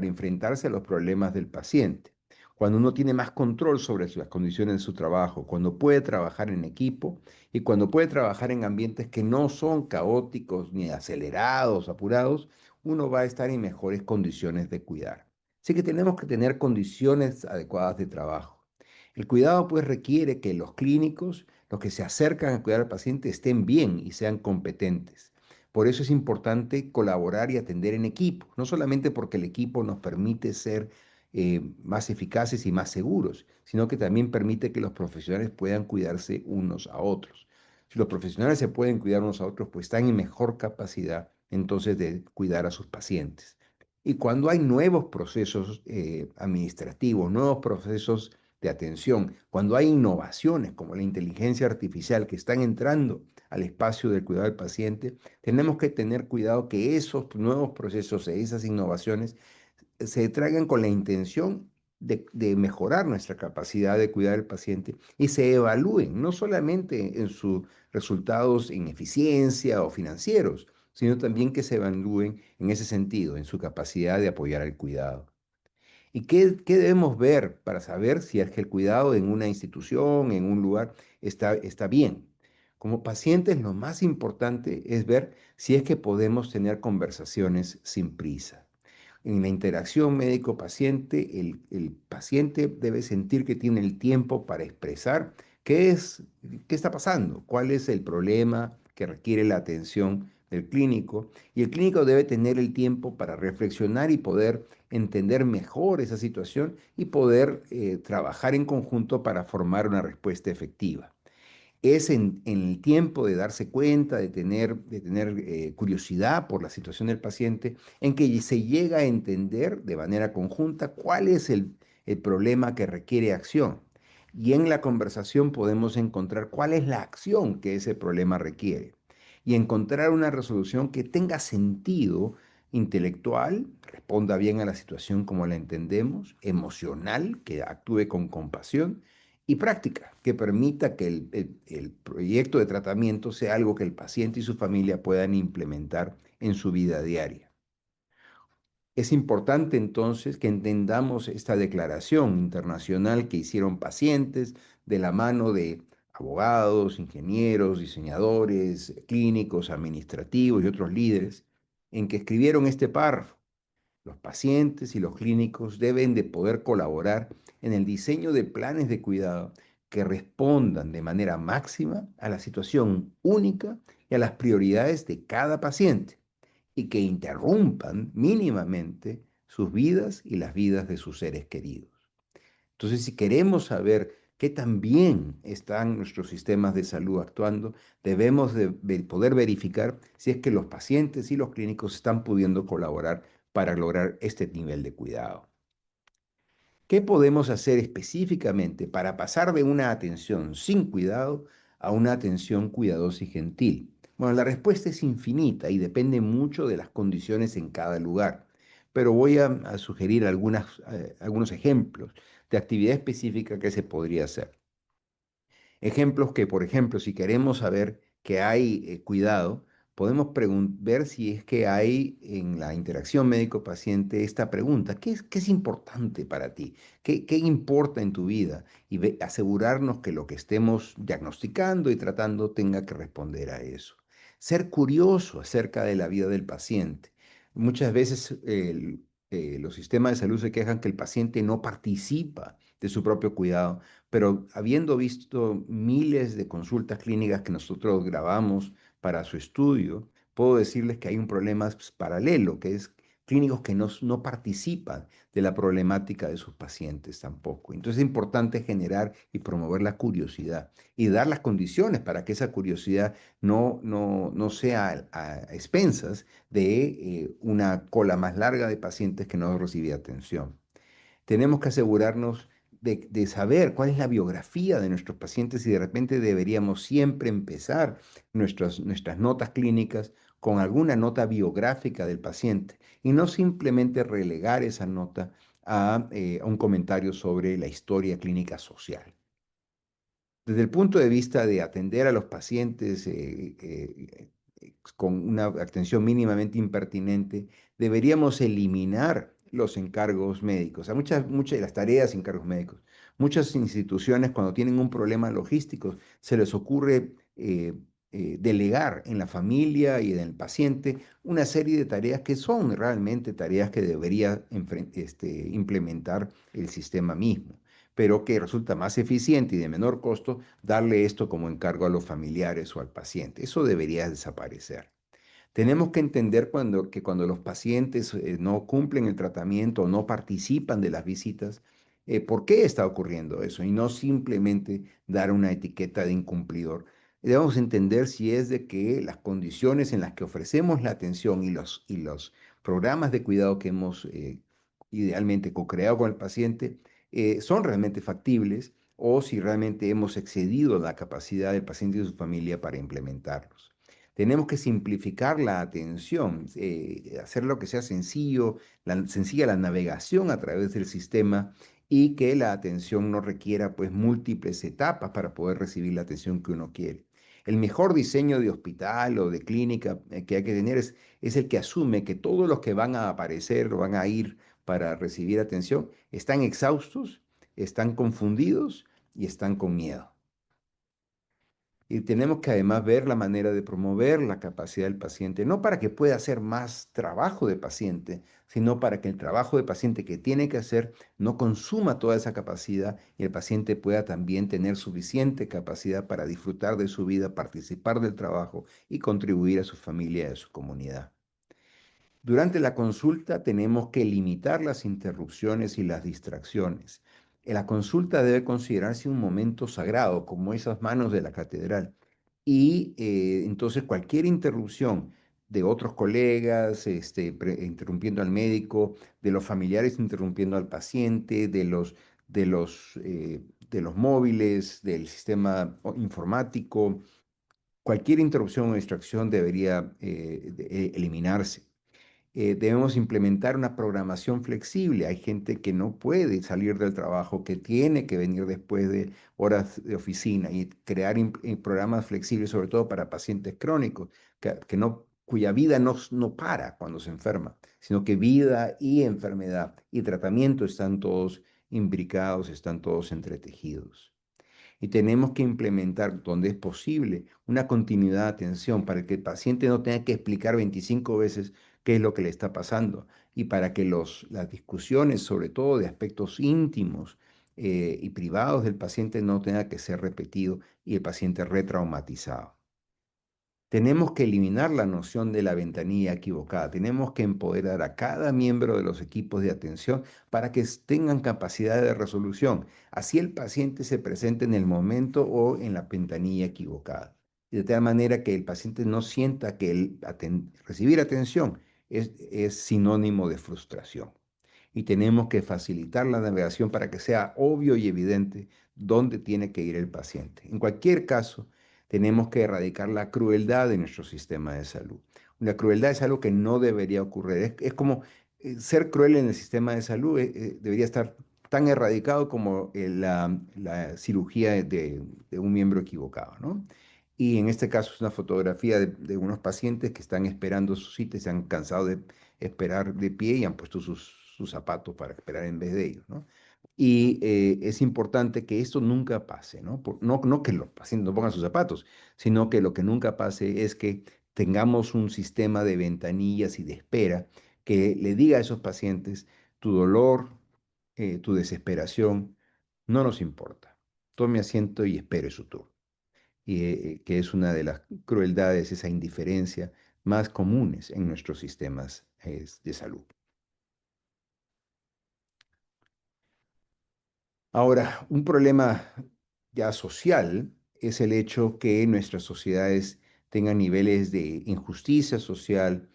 enfrentarse a los problemas del paciente. Cuando uno tiene más control sobre las condiciones de su trabajo, cuando puede trabajar en equipo y cuando puede trabajar en ambientes que no son caóticos ni acelerados, apurados, uno va a estar en mejores condiciones de cuidar. Así que tenemos que tener condiciones adecuadas de trabajo. El cuidado pues requiere que los clínicos, los que se acercan a cuidar al paciente, estén bien y sean competentes. Por eso es importante colaborar y atender en equipo, no solamente porque el equipo nos permite ser más eficaces y más seguros, sino que también permite que los profesionales puedan cuidarse unos a otros. Si los profesionales se pueden cuidar unos a otros, pues están en mejor capacidad entonces de cuidar a sus pacientes. Y cuando hay nuevos procesos administrativos, nuevos procesos de atención, cuando hay innovaciones como la inteligencia artificial que están entrando al espacio del cuidado del paciente, tenemos que tener cuidado que esos nuevos procesos, esas innovaciones, se traigan con la intención de mejorar nuestra capacidad de cuidar al paciente y se evalúen no solamente en sus resultados en eficiencia o financieros, sino también que se evalúen en ese sentido, en su capacidad de apoyar el cuidado. ¿Y qué debemos ver para saber si es que el cuidado en una institución, en un lugar, está bien? Como pacientes, lo más importante es ver si es que podemos tener conversaciones sin prisa. En la interacción médico-paciente, el paciente debe sentir que tiene el tiempo para expresar qué está pasando, cuál es el problema que requiere la atención del clínico, y el clínico debe tener el tiempo para reflexionar y poder entender mejor esa situación y poder trabajar en conjunto para formar una respuesta efectiva. Es en el tiempo de darse cuenta, de tener curiosidad por la situación del paciente, en que se llega a entender de manera conjunta cuál es el problema que requiere acción. Y en la conversación podemos encontrar cuál es la acción que ese problema requiere. Y encontrar una resolución que tenga sentido intelectual, responda bien a la situación como la entendemos, emocional, que actúe con compasión, y práctica, que permita que el proyecto de tratamiento sea algo que el paciente y su familia puedan implementar en su vida diaria. Es importante entonces que entendamos esta declaración internacional que hicieron pacientes de la mano de abogados, ingenieros, diseñadores, clínicos, administrativos y otros líderes, en que escribieron este párrafo. Los pacientes y los clínicos deben de poder colaborar en el diseño de planes de cuidado que respondan de manera máxima a la situación única y a las prioridades de cada paciente y que interrumpan mínimamente sus vidas y las vidas de sus seres queridos. Entonces, si queremos saber qué tan bien están nuestros sistemas de salud actuando, debemos de poder verificar si es que los pacientes y los clínicos están pudiendo colaborar para lograr este nivel de cuidado. ¿Qué podemos hacer específicamente para pasar de una atención sin cuidado a una atención cuidadosa y gentil? Bueno, la respuesta es infinita y depende mucho de las condiciones en cada lugar, pero voy a sugerir algunos ejemplos de actividad específica que se podría hacer. Ejemplos que, por ejemplo, si queremos saber que hay cuidado, podemos ver si es que hay en la interacción médico-paciente esta pregunta: ¿qué es importante para ti? ¿Qué importa en tu vida? Y asegurarnos que lo que estemos diagnosticando y tratando tenga que responder a eso. Ser curioso acerca de la vida del paciente. Muchas veces los sistemas de salud se quejan que el paciente no participa de su propio cuidado, pero habiendo visto miles de consultas clínicas que nosotros grabamos para su estudio, puedo decirles que hay un problema paralelo, que es clínicos que no participan de la problemática de sus pacientes tampoco. Entonces es importante generar y promover la curiosidad y dar las condiciones para que esa curiosidad no sea a expensas de una cola más larga de pacientes que no reciben atención. Tenemos que asegurarnos de saber cuál es la biografía de nuestros pacientes y de repente deberíamos siempre empezar nuestras notas clínicas con alguna nota biográfica del paciente y no simplemente relegar esa nota a un comentario sobre la historia clínica social. Desde el punto de vista de atender a los pacientes con una atención mínimamente impertinente, deberíamos eliminar los encargos médicos, muchas de las tareas y encargos médicos. Muchas instituciones, cuando tienen un problema logístico, se les ocurre delegar en la familia y en el paciente una serie de tareas que son realmente tareas que debería implementar el sistema mismo, pero que resulta más eficiente y de menor costo darle esto como encargo a los familiares o al paciente. Eso debería desaparecer. Tenemos que entender que cuando los pacientes no cumplen el tratamiento o no participan de las visitas, ¿por qué está ocurriendo eso? Y no simplemente dar una etiqueta de incumplidor. Debemos entender si es de que las condiciones en las que ofrecemos la atención y los programas de cuidado que hemos idealmente co-creado con el paciente son realmente factibles o si realmente hemos excedido la capacidad del paciente y de su familia para implementarlos. Tenemos que simplificar la atención, hacer lo que sea sencillo, sencilla la navegación a través del sistema y que la atención no requiera pues múltiples etapas para poder recibir la atención que uno quiere. El mejor diseño de hospital o de clínica que hay que tener es el que asume que todos los que van a aparecer o van a ir para recibir atención están exhaustos, están confundidos y están con miedo. Y tenemos que además ver la manera de promover la capacidad del paciente, no para que pueda hacer más trabajo de paciente, sino para que el trabajo de paciente que tiene que hacer no consuma toda esa capacidad y el paciente pueda también tener suficiente capacidad para disfrutar de su vida, participar del trabajo y contribuir a su familia y a su comunidad. Durante la consulta tenemos que limitar las interrupciones y las distracciones. La consulta debe considerarse un momento sagrado, como esas manos de la catedral. Y entonces cualquier interrupción de otros colegas, interrumpiendo al médico, de los familiares interrumpiendo al paciente, de los móviles, del sistema informático, cualquier interrupción o distracción debería eliminarse. Debemos implementar una programación flexible. Hay gente que no puede salir del trabajo, que tiene que venir después de horas de oficina y crear programas flexibles, sobre todo para pacientes crónicos, cuya vida no para cuando se enferma, sino que vida y enfermedad y tratamiento están todos imbricados, están todos entretejidos. Y tenemos que implementar, donde es posible, una continuidad de atención para que el paciente no tenga que explicar 25 veces qué es lo que le está pasando y para que las discusiones, sobre todo de aspectos íntimos y privados del paciente, no tengan que ser repetidos y el paciente retraumatizado. Tenemos que eliminar la noción de la ventanilla equivocada. Tenemos que empoderar a cada miembro de los equipos de atención para que tengan capacidad de resolución. Así el paciente se presente en el momento o en la ventanilla equivocada. De tal manera que el paciente no sienta que recibir atención es sinónimo de frustración. Y tenemos que facilitar la navegación para que sea obvio y evidente dónde tiene que ir el paciente. En cualquier caso, tenemos que erradicar la crueldad de nuestro sistema de salud. La crueldad es algo que no debería ocurrir. Es como ser cruel en el sistema de salud debería estar tan erradicado como la cirugía de un miembro equivocado, ¿no? Y en este caso es una fotografía de unos pacientes que están esperando su cita y se han cansado de esperar de pie y han puesto sus zapatos para esperar en vez de ellos, ¿no? Y es importante que esto nunca pase, ¿no? No que los pacientes no pongan sus zapatos, sino que lo que nunca pase es que tengamos un sistema de ventanillas y de espera que le diga a esos pacientes, tu dolor, tu desesperación, no nos importa. Tome asiento y espere su turno. Y que es una de las crueldades, esa indiferencia más comunes en nuestros sistemas de salud. Ahora, un problema ya social es el hecho que nuestras sociedades tengan niveles de injusticia social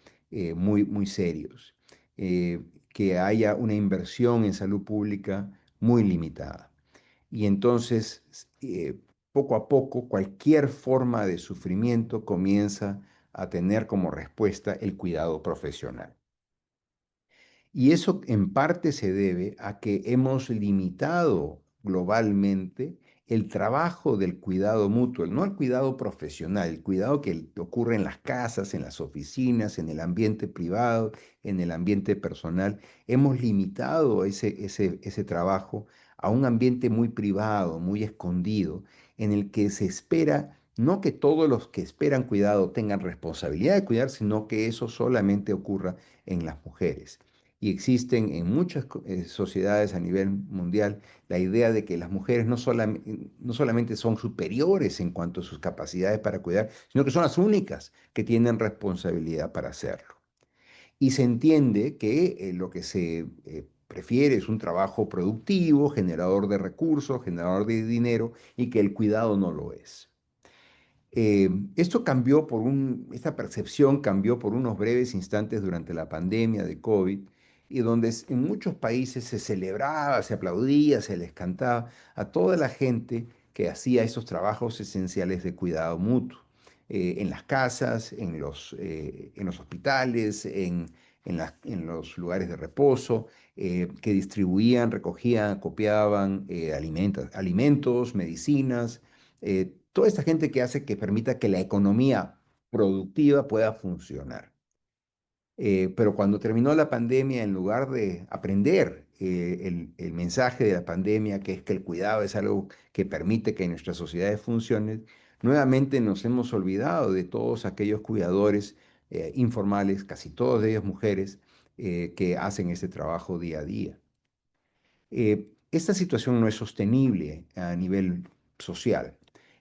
muy serios, que haya una inversión en salud pública muy limitada. Y entonces, poco a poco, cualquier forma de sufrimiento comienza a tener como respuesta el cuidado profesional. Y eso en parte se debe a que hemos limitado globalmente el trabajo del cuidado mutuo, no el cuidado profesional, el cuidado que ocurre en las casas, en las oficinas, en el ambiente privado, en el ambiente personal. Hemos limitado ese trabajo a un ambiente muy privado, muy escondido, en el que se espera no que todos los que esperan cuidado tengan responsabilidad de cuidar, sino que eso solamente ocurra en las mujeres. Y existen en muchas sociedades a nivel mundial la idea de que las mujeres no solamente son superiores en cuanto a sus capacidades para cuidar, sino que son las únicas que tienen responsabilidad para hacerlo. Y se entiende que lo que se prefiere es un trabajo productivo, generador de recursos, generador de dinero, y que el cuidado no lo es. Esta percepción cambió por unos breves instantes durante la pandemia de COVID, y donde en muchos países se celebraba, se aplaudía, se les cantaba a toda la gente que hacía esos trabajos esenciales de cuidado mutuo, en las casas, en los hospitales, en los lugares de reposo, que distribuían, recogían, copiaban alimentos, medicinas, toda esta gente que hace que permita que la economía productiva pueda funcionar. Pero cuando terminó la pandemia, en lugar de aprender el mensaje de la pandemia, que es que el cuidado es algo que permite que nuestras sociedades funcionen, nuevamente nos hemos olvidado de todos aquellos cuidadores informales, casi todos ellos mujeres, que hacen ese trabajo día a día. Esta situación no es sostenible a nivel social.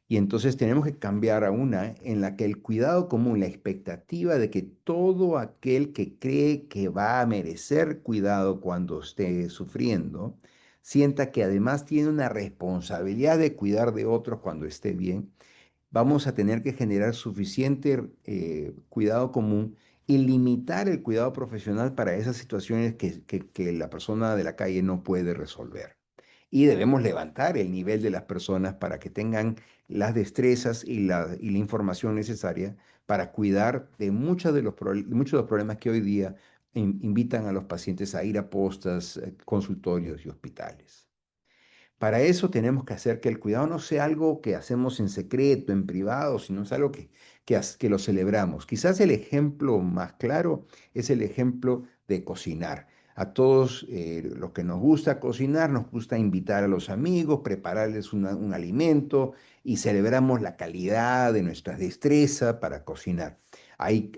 Y entonces tenemos que cambiar a una en la que el cuidado común, la expectativa de que todo aquel que cree que va a merecer cuidado cuando esté sufriendo, sienta que además tiene una responsabilidad de cuidar de otros cuando esté bien, vamos a tener que generar suficiente cuidado común y limitar el cuidado profesional para esas situaciones que la persona de la calle no puede resolver. Y debemos levantar el nivel de las personas para que tengan las destrezas y la información necesaria para cuidar de muchos de muchos de los problemas que hoy día invitan a los pacientes a ir a postas, consultorios y hospitales. Para eso tenemos que hacer que el cuidado no sea algo que hacemos en secreto, en privado, sino es algo que lo celebramos. Quizás el ejemplo más claro es el ejemplo de cocinar. A todos los que nos gusta cocinar, nos gusta invitar a los amigos, prepararles un alimento y celebramos la calidad de nuestra destreza para cocinar. Hay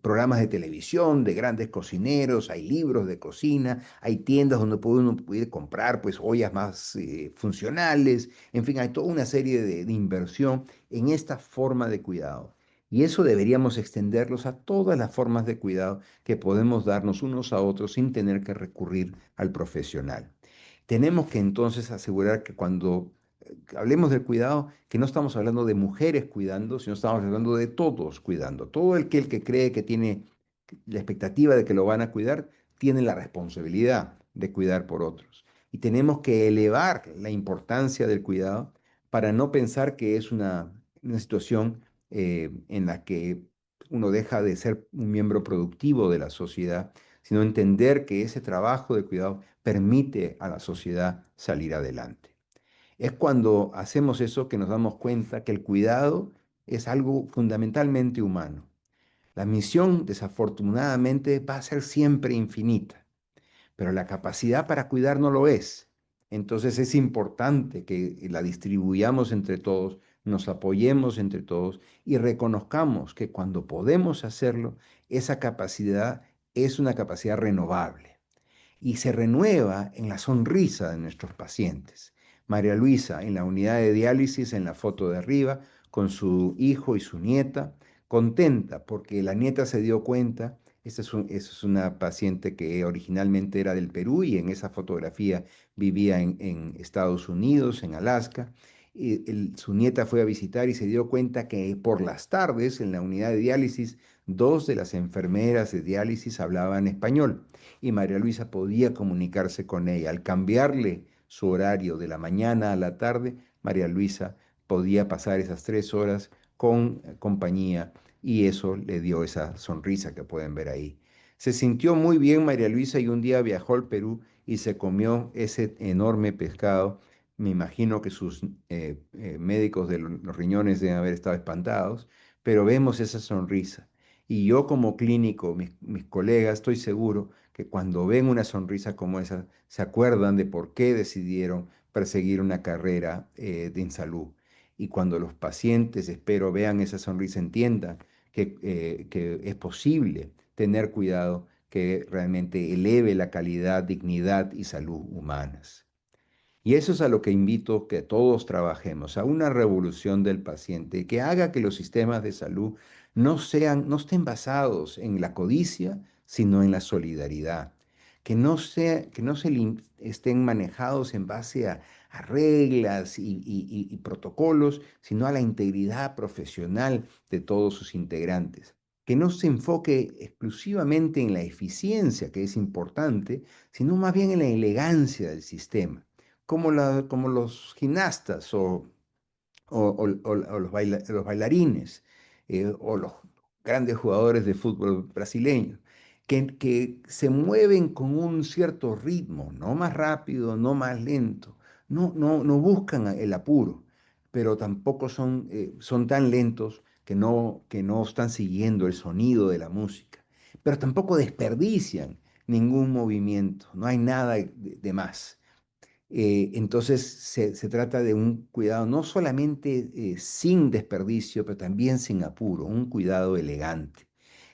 programas de televisión de grandes cocineros, hay libros de cocina, hay tiendas donde uno puede comprar pues ollas más funcionales, en fin, hay toda una serie de inversión en esta forma de cuidado. Y eso deberíamos extenderlos a todas las formas de cuidado que podemos darnos unos a otros sin tener que recurrir al profesional. Tenemos que entonces asegurar que cuando hablemos del cuidado, que no estamos hablando de mujeres cuidando, sino estamos hablando de todos cuidando. Todo el que cree que tiene la expectativa de que lo van a cuidar, tiene la responsabilidad de cuidar por otros. Y tenemos que elevar la importancia del cuidado para no pensar que es una situación en la que uno deja de ser un miembro productivo de la sociedad, sino entender que ese trabajo de cuidado permite a la sociedad salir adelante. Es cuando hacemos eso que nos damos cuenta que el cuidado es algo fundamentalmente humano. La misión, desafortunadamente, va a ser siempre infinita, pero la capacidad para cuidar no lo es. Entonces es importante que la distribuyamos entre todos, nos apoyemos entre todos y reconozcamos que cuando podemos hacerlo, esa capacidad es una capacidad renovable y se renueva en la sonrisa de nuestros pacientes. María Luisa en la unidad de diálisis, en la foto de arriba, con su hijo y su nieta, contenta porque la nieta se dio cuenta. Esta es una paciente que originalmente era del Perú y en esa fotografía vivía en Estados Unidos, en Alaska. Su nieta fue a visitar y se dio cuenta que por las tardes en la unidad de diálisis, dos de las enfermeras de diálisis hablaban español y María Luisa podía comunicarse con ella. Al cambiarle su horario de la mañana a la tarde, María Luisa podía pasar esas 3 horas con compañía y eso le dio esa sonrisa que pueden ver ahí. Se sintió muy bien María Luisa y un día viajó al Perú y se comió ese enorme pescado. Me imagino que sus médicos de los riñones deben haber estado espantados, pero vemos esa sonrisa. Y yo como clínico, mis colegas, estoy seguro que cuando ven una sonrisa como esa, se acuerdan de por qué decidieron perseguir una carrera en salud. Y cuando los pacientes, espero, vean esa sonrisa, entiendan que es posible tener cuidado que realmente eleve la calidad, dignidad y salud humanas. Y eso es a lo que invito que todos trabajemos, a una revolución del paciente que haga que los sistemas de salud no estén basados en la codicia, sino en la solidaridad, que no estén manejados en base a reglas y protocolos, sino a la integridad profesional de todos sus integrantes. que no se enfoque exclusivamente en la eficiencia, que es importante, sino más bien en la elegancia del sistema, como los gimnastas o los bailarines o los grandes jugadores de fútbol brasileños, que se mueven con un cierto ritmo, no más rápido, no más lento, no buscan el apuro, pero tampoco son tan lentos que no están siguiendo el sonido de la música, pero tampoco desperdician ningún movimiento, no hay nada de más. Entonces se trata de un cuidado no solamente sin desperdicio, pero también sin apuro, un cuidado elegante,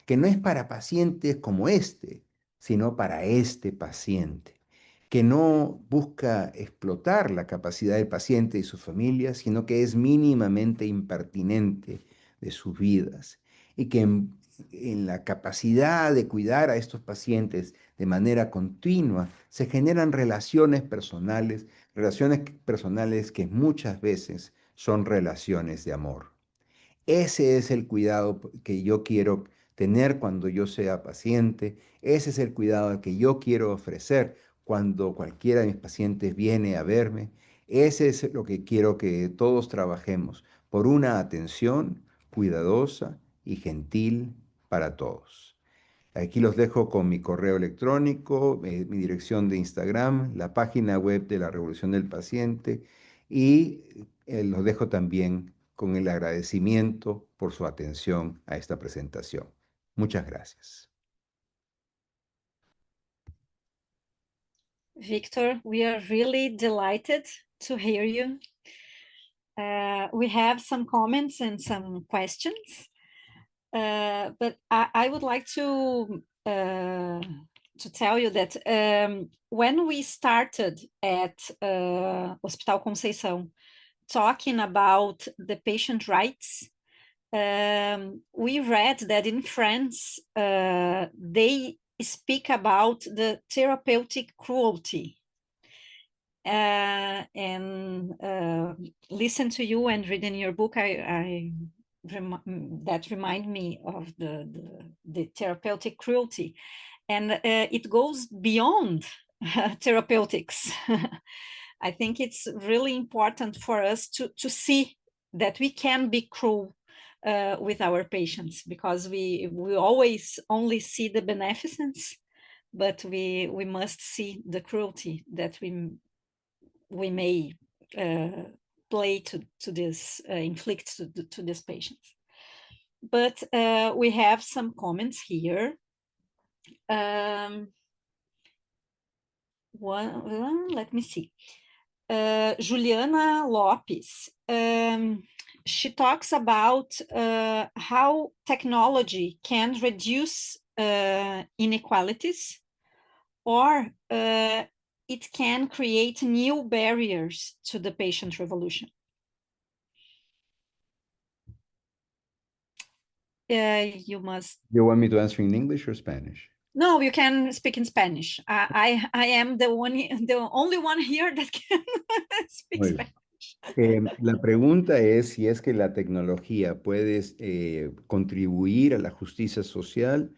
que no es para pacientes como este, sino para este paciente, que no busca explotar la capacidad del paciente y su familia, sino que es mínimamente impertinente de sus vidas y que en la capacidad de cuidar a estos pacientes de manera continua se generan relaciones personales que muchas veces son relaciones de amor. Ese es el cuidado que yo quiero tener cuando yo sea paciente. Ese es el cuidado que yo quiero ofrecer cuando cualquiera de mis pacientes viene a verme. Ese es lo que quiero que todos trabajemos por una atención cuidadosa y gentil para todos. Aquí los dejo con mi correo electrónico, mi dirección de Instagram, la página web de la Revolución del Paciente y los dejo también con el agradecimiento por su atención a esta presentación. Muchas gracias. Victor, we are really delighted to hear you. We have some comments and some questions, but I would like to tell you that when we started at Hospital Conceição talking about the patient rights, we read that in France, they speak about the therapeutic cruelty. And listen to you and reading your book, that remind me of the therapeutic cruelty. And it goes beyond therapeutics. I think it's really important for us to see that we can be cruel with our patients, because we always only see the beneficence, but we must see the cruelty that we may play to this, inflict to these patients. But we have some comments here. Let me see. Juliana Lopes, she talks about how technology can reduce inequalities, or it can create new barriers to the patient revolution. You must. You want me to answer in English or Spanish? No, you can speak in Spanish. I am the only one here that can speak Muy bien. Spanish. La pregunta es si es que la tecnología puede contribuir a la justicia social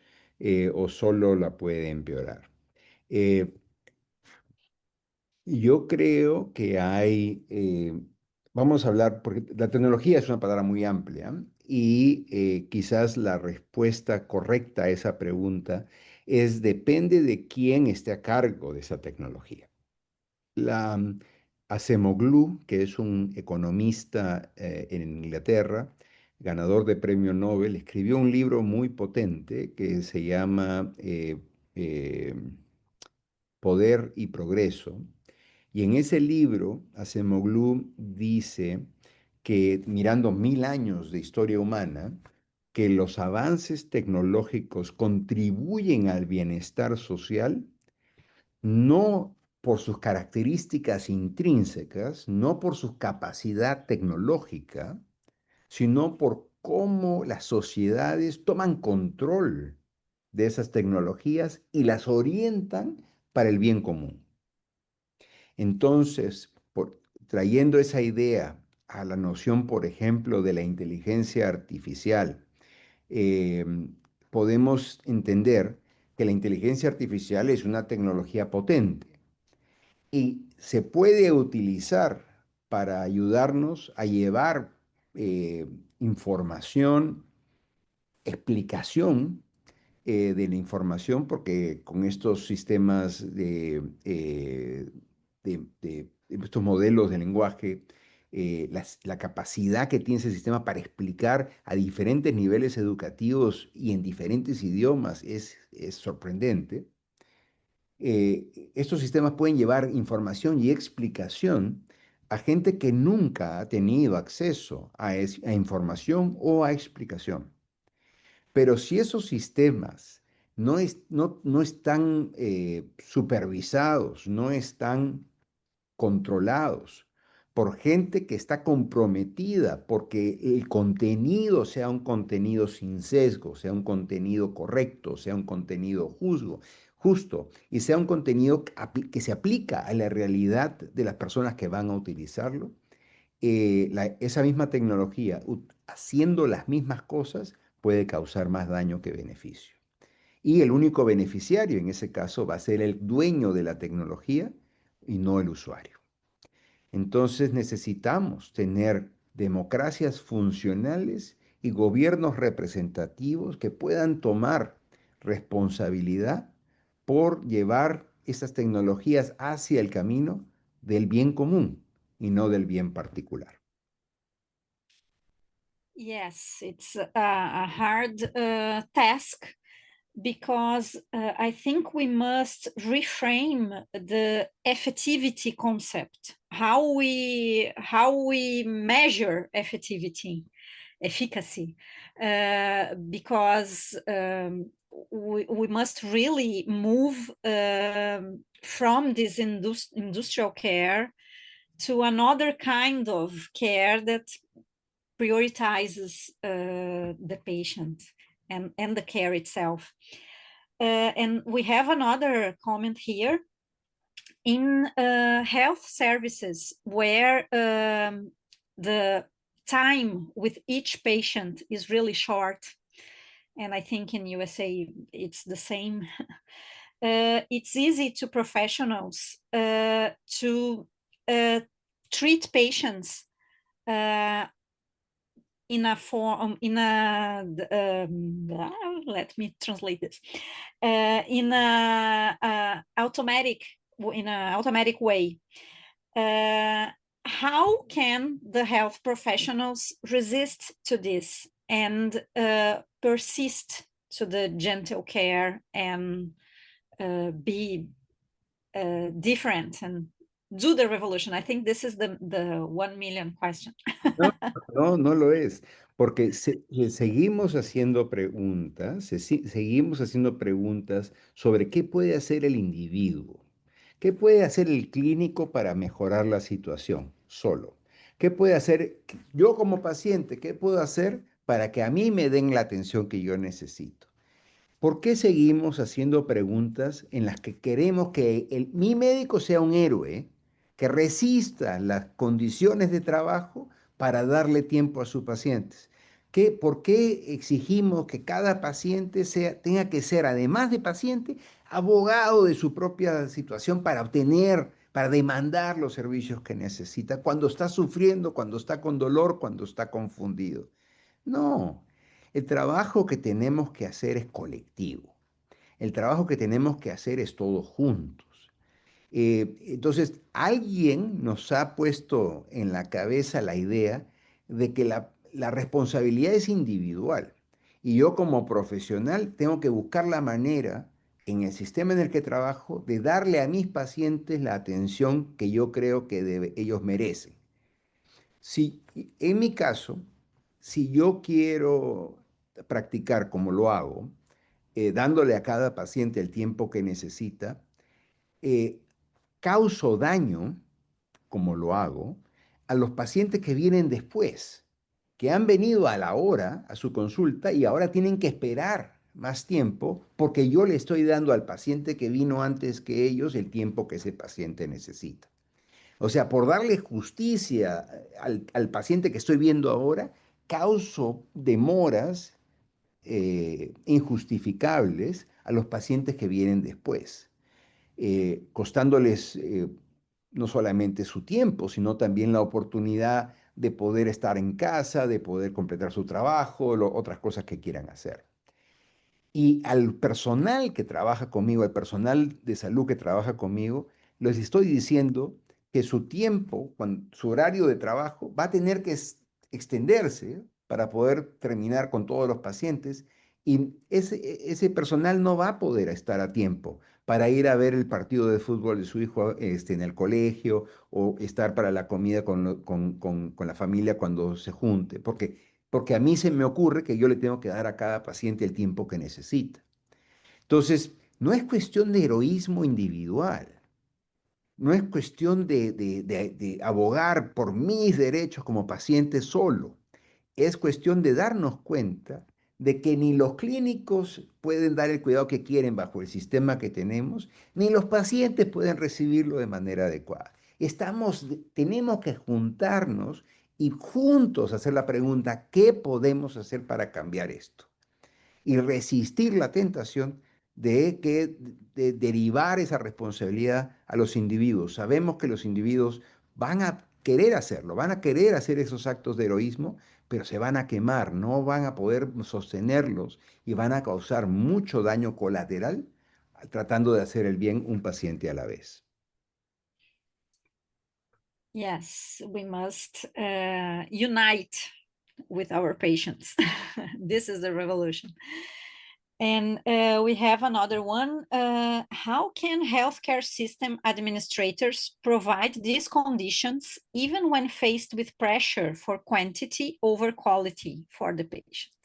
o solo la puede empeorar. Yo creo que vamos a hablar, porque la tecnología es una palabra muy amplia y quizás la respuesta correcta a esa pregunta depende de quién esté a cargo de esa tecnología. Acemoglu, que es un economista en Inglaterra, ganador de premio Nobel, escribió un libro muy potente que se llama Poder y Progreso. Y en ese libro, Acemoglu dice que mirando 1000 años de historia humana, que los avances tecnológicos contribuyen al bienestar social, no por sus características intrínsecas, no por su capacidad tecnológica, sino por cómo las sociedades toman control de esas tecnologías y las orientan para el bien común. Entonces, trayendo esa idea a la noción, por ejemplo, de la inteligencia artificial, podemos entender que la inteligencia artificial es una tecnología potente y se puede utilizar para ayudarnos a llevar información, explicación de la información, porque con estos sistemas de estos modelos de lenguaje, la capacidad que tiene ese sistema para explicar a diferentes niveles educativos y en diferentes idiomas es sorprendente. Estos sistemas pueden llevar información y explicación a gente que nunca ha tenido acceso a información o a explicación. Pero si esos sistemas no están supervisados, no están controlados por gente que está comprometida porque el contenido sea un contenido sin sesgo, sea un contenido correcto, sea un contenido justo y sea un contenido que se aplica a la realidad de las personas que van a utilizarlo, esa misma tecnología, haciendo las mismas cosas, puede causar más daño que beneficio. Y el único beneficiario en ese caso va a ser el dueño de la tecnología y no el usuario. Entonces necesitamos tener democracias funcionales y gobiernos representativos que puedan tomar responsabilidad por llevar esas tecnologías hacia el camino del bien común y no del bien particular. Yes, it's a hard task because I think we must reframe the effectivity concept. How we measure efficacy, because we must really move from this industrial care to another kind of care that prioritizes the patient and the care itself. And we have another comment here. In health services where the time with each patient is really short, and I think in USA it's the same, it's easy to professionals to treat patients in a form, let me translate this, in a automatic way. How can the health professionals resist to this and persist to the gentle care and be different and do the revolution? I think this is the 1 million question. No lo es, porque seguimos haciendo preguntas, seguimos haciendo preguntas sobre qué puede hacer el individuo, qué puede hacer el clínico para mejorar la situación solo, qué puede hacer yo como paciente, qué puedo hacer para que a mí me den la atención que yo necesito. ¿Por qué seguimos haciendo preguntas en las que queremos que mi médico sea un héroe, que resista las condiciones de trabajo para darle tiempo a sus pacientes? ¿Por qué exigimos que cada paciente tenga que ser, además de paciente, abogado de su propia situación para demandar los servicios que necesita cuando está sufriendo, cuando está con dolor, cuando está confundido? No, el trabajo que tenemos que hacer es colectivo. El trabajo que tenemos que hacer es todos juntos. Entonces, alguien nos ha puesto en la cabeza la idea de que la responsabilidad es individual. Y yo como profesional tengo que buscar la manera en el sistema en el que trabajo de darle a mis pacientes la atención que yo creo que ellos merecen. Si, en mi caso, si yo quiero practicar como lo hago, dándole a cada paciente el tiempo que necesita, eh, causo daño, como lo hago, a los pacientes que vienen después, que han venido a la hora, a su consulta, y ahora tienen que esperar más tiempo porque yo le estoy dando al paciente que vino antes que ellos el tiempo que ese paciente necesita. O sea, por darle justicia al paciente que estoy viendo ahora, causo demoras injustificables a los pacientes que vienen después, costándoles no solamente su tiempo, sino también la oportunidad de poder estar en casa, de poder completar su trabajo, otras cosas que quieran hacer. Y al personal que trabaja conmigo, al personal de salud que trabaja conmigo, les estoy diciendo que su tiempo, su horario de trabajo va a tener que extenderse para poder terminar con todos los pacientes y ese personal no va a poder estar a tiempo para ir a ver el partido de fútbol de su hijo en el colegio o estar para la comida con la familia cuando se junte, porque a mí se me ocurre que yo le tengo que dar a cada paciente el tiempo que necesita. Entonces, no es cuestión de heroísmo individual, no es cuestión de abogar por mis derechos como paciente solo, es cuestión de darnos cuenta de que ni los clínicos pueden dar el cuidado que quieren bajo el sistema que tenemos, ni los pacientes pueden recibirlo de manera adecuada. Tenemos que juntarnos y juntos hacer la pregunta, ¿qué podemos hacer para cambiar esto? Y resistir la tentación de derivar esa responsabilidad a los individuos. Sabemos que los individuos van a querer hacerlo, van a querer hacer esos actos de heroísmo, pero se van a quemar, no van a poder sostenerlos y van a causar mucho daño colateral tratando de hacer el bien un paciente a la vez. Yes, we must unite with our patients. This is the revolution. And we have another one. How can healthcare system administrators provide these conditions even when faced with pressure for quantity over quality for the patient?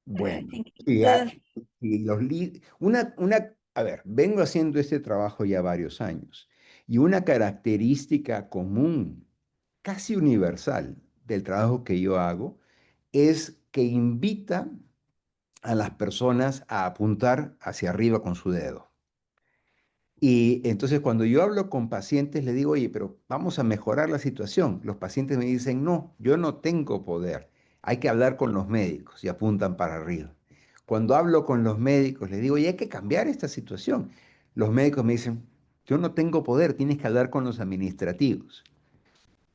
Bueno, think y the- a ver, vengo haciendo este trabajo ya varios años y una característica común, casi universal, del trabajo que yo hago es que invita a las personas a apuntar hacia arriba con su dedo. Y entonces cuando yo hablo con pacientes, le digo, oye, pero vamos a mejorar la situación. Los pacientes me dicen, no, yo no tengo poder. Hay que hablar con los médicos y apuntan para arriba. Cuando hablo con los médicos, les digo, oye, hay que cambiar esta situación. Los médicos me dicen, yo no tengo poder, tienes que hablar con los administrativos.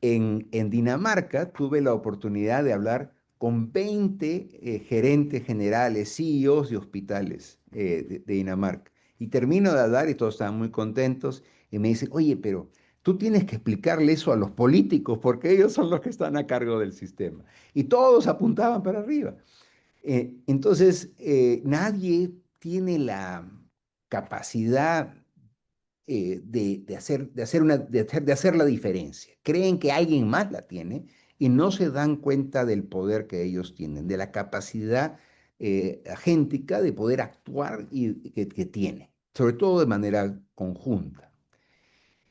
En Dinamarca tuve la oportunidad de hablar con 20 gerentes generales, CEOs de hospitales de Dinamarca. Y termino de hablar y todos estaban muy contentos y me dicen, oye, pero tú tienes que explicarle eso a los políticos porque ellos son los que están a cargo del sistema. Y todos apuntaban para arriba. Entonces, nadie tiene la capacidad de hacer la diferencia. Creen que alguien más la tiene y no se dan cuenta del poder que ellos tienen, de la capacidad agéntica de poder actuar y que tiene, sobre todo de manera conjunta.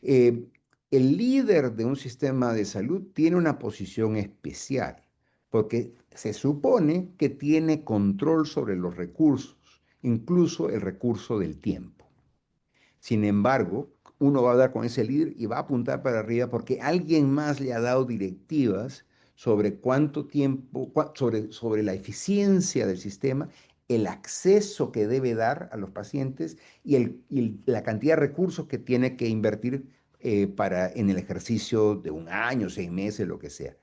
Eh, el líder de un sistema de salud tiene una posición especial porque se supone que tiene control sobre los recursos, incluso el recurso del tiempo. Sin embargo, uno va a hablar con ese líder y va a apuntar para arriba porque alguien más le ha dado directivas sobre cuánto tiempo, sobre la eficiencia del sistema, el acceso que debe dar a los pacientes y la cantidad de recursos que tiene que invertir en el ejercicio de un año, 6 meses, lo que sea.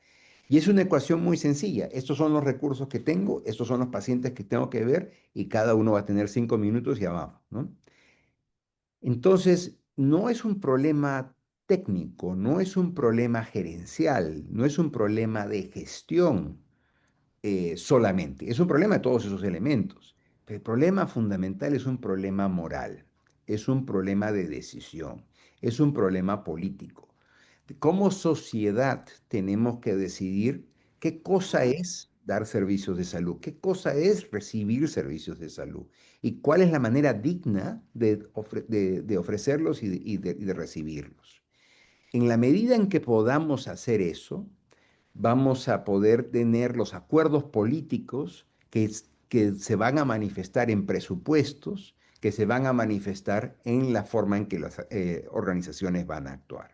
Y es una ecuación muy sencilla. Estos son los recursos que tengo, estos son los pacientes que tengo que ver y cada uno va a tener 5 minutos y abajo, ¿no? Entonces, no es un problema técnico, no es un problema gerencial, no es un problema de gestión solamente, es un problema de todos esos elementos. Pero el problema fundamental es un problema moral, es un problema de decisión, es un problema político. Como sociedad tenemos que decidir qué cosa es dar servicios de salud, qué cosa es recibir servicios de salud y cuál es la manera digna de ofrecerlos y de recibirlos. En la medida en que podamos hacer eso, vamos a poder tener los acuerdos políticos que se van a manifestar en presupuestos, que se van a manifestar en la forma en que las organizaciones van a actuar.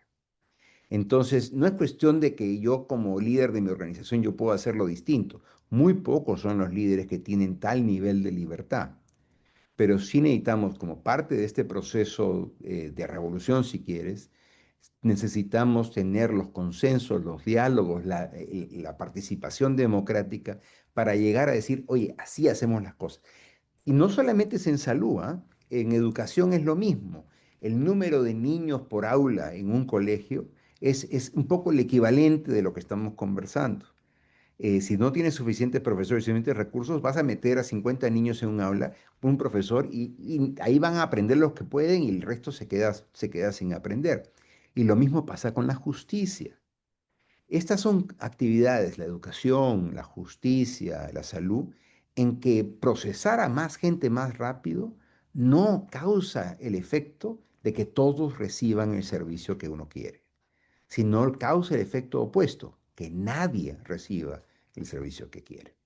Entonces, no es cuestión de que yo como líder de mi organización yo puedo hacerlo distinto. Muy pocos son los líderes que tienen tal nivel de libertad, pero sí necesitamos, como parte de este proceso de revolución, si quieres, necesitamos tener los consensos, los diálogos, la participación democrática para llegar a decir, oye, así hacemos las cosas. Y no solamente es en salud, ¿ah? En educación es lo mismo. El número de niños por aula en un colegio es un poco el equivalente de lo que estamos conversando. Si no tienes suficientes profesores, suficientes recursos, vas a meter a 50 niños en un aula, un profesor, y ahí van a aprender los que pueden y el resto se queda sin aprender. Y lo mismo pasa con la justicia. Estas son actividades, la educación, la justicia, la salud, en que procesar a más gente más rápido no causa el efecto de que todos reciban el servicio que uno quiere, sino causa el efecto opuesto, que nadie reciba el servicio que quiere.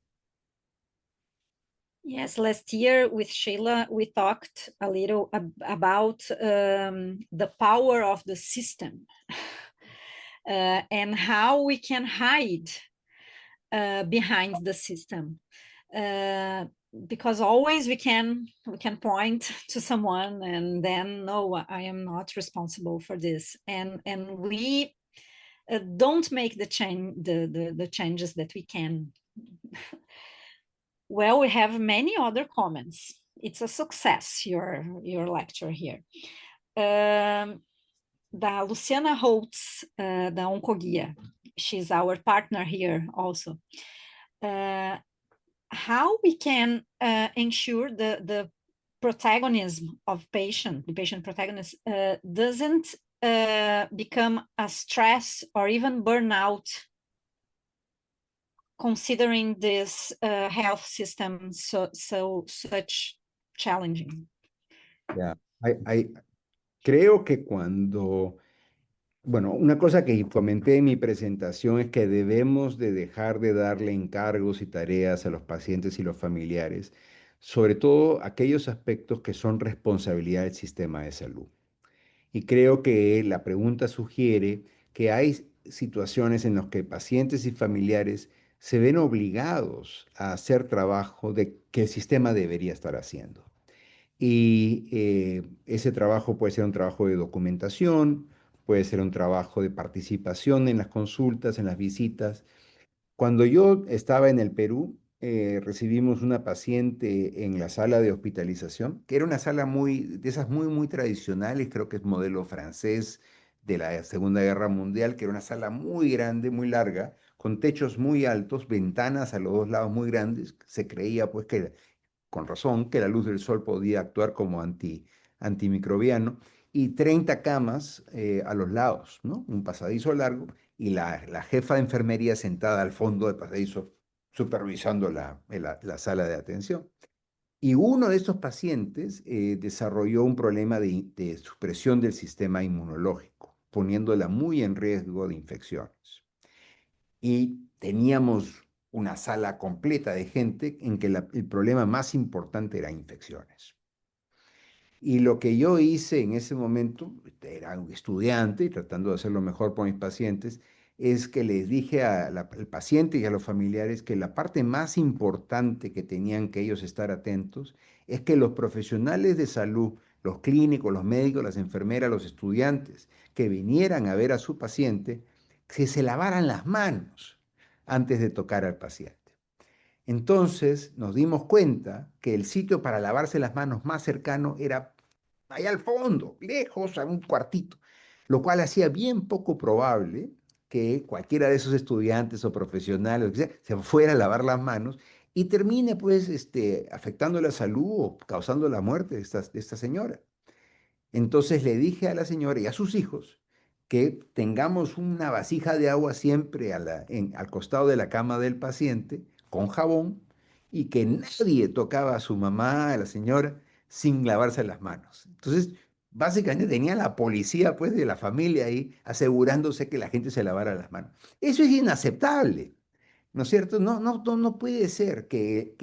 Yes, last year with Sheila, we talked a little about the power of the system and how we can hide behind the system. Because always we can point to someone and then, no, I am not responsible for this. And we don't make the changes that we can. Well, we have many other comments. It's a success, your lecture here. Da Luciana Holtz, da Oncoguia. She's our partner here also. How we can ensure the protagonism of the patient protagonist doesn't become a stress or even burnout, considering this health system such challenging. Yeah. Creo que bueno, una cosa que comenté en mi presentación es que debemos de dejar de darle encargos y tareas a los pacientes y los familiares, sobre todo aquellos aspectos que son responsabilidad del sistema de salud. Y creo que la pregunta sugiere que hay situaciones en las que pacientes y familiares se ven obligados a hacer trabajo que el sistema debería estar haciendo. Y ese trabajo puede ser un trabajo de documentación, puede ser un trabajo de participación en las consultas, en las visitas. Cuando yo estaba en el Perú, recibimos una paciente en la sala de hospitalización, que era una sala de esas muy tradicionales, creo que es modelo francés de la Segunda Guerra Mundial, que era una sala muy grande, muy larga, con techos muy altos, ventanas a los dos lados muy grandes. Se creía pues que, con razón, que la luz del sol podía actuar como antimicrobiano, y 30 camas a los lados, ¿no? Un pasadizo largo y la jefa de enfermería sentada al fondo del pasadizo supervisando la sala de atención. Y uno de estos pacientes desarrolló un problema de supresión del sistema inmunológico, poniéndola muy en riesgo de infecciones. Y teníamos una sala completa de gente en que el problema más importante era infecciones. Y lo que yo hice en ese momento, era un estudiante y tratando de hacer lo mejor por mis pacientes, es que les dije al paciente y a los familiares que la parte más importante que tenían que ellos estar atentos es que los profesionales de salud, los clínicos, los médicos, las enfermeras, los estudiantes que vinieran a ver a su paciente, que se lavaran las manos antes de tocar al paciente. Entonces nos dimos cuenta que el sitio para lavarse las manos más cercano era allá al fondo, lejos, a un cuartito, lo cual hacía bien poco probable que cualquiera de esos estudiantes o profesionales se fuera a lavar las manos y termine pues afectando la salud o causando la muerte de esta señora. Entonces le dije a la señora y a sus hijos que tengamos una vasija de agua siempre al costado de la cama del paciente con jabón, y que nadie tocaba a su mamá, a la señora, sin lavarse las manos. Entonces, básicamente tenía la policía pues de la familia ahí asegurándose que la gente se lavara las manos. Eso es inaceptable, ¿no es cierto? No puede ser que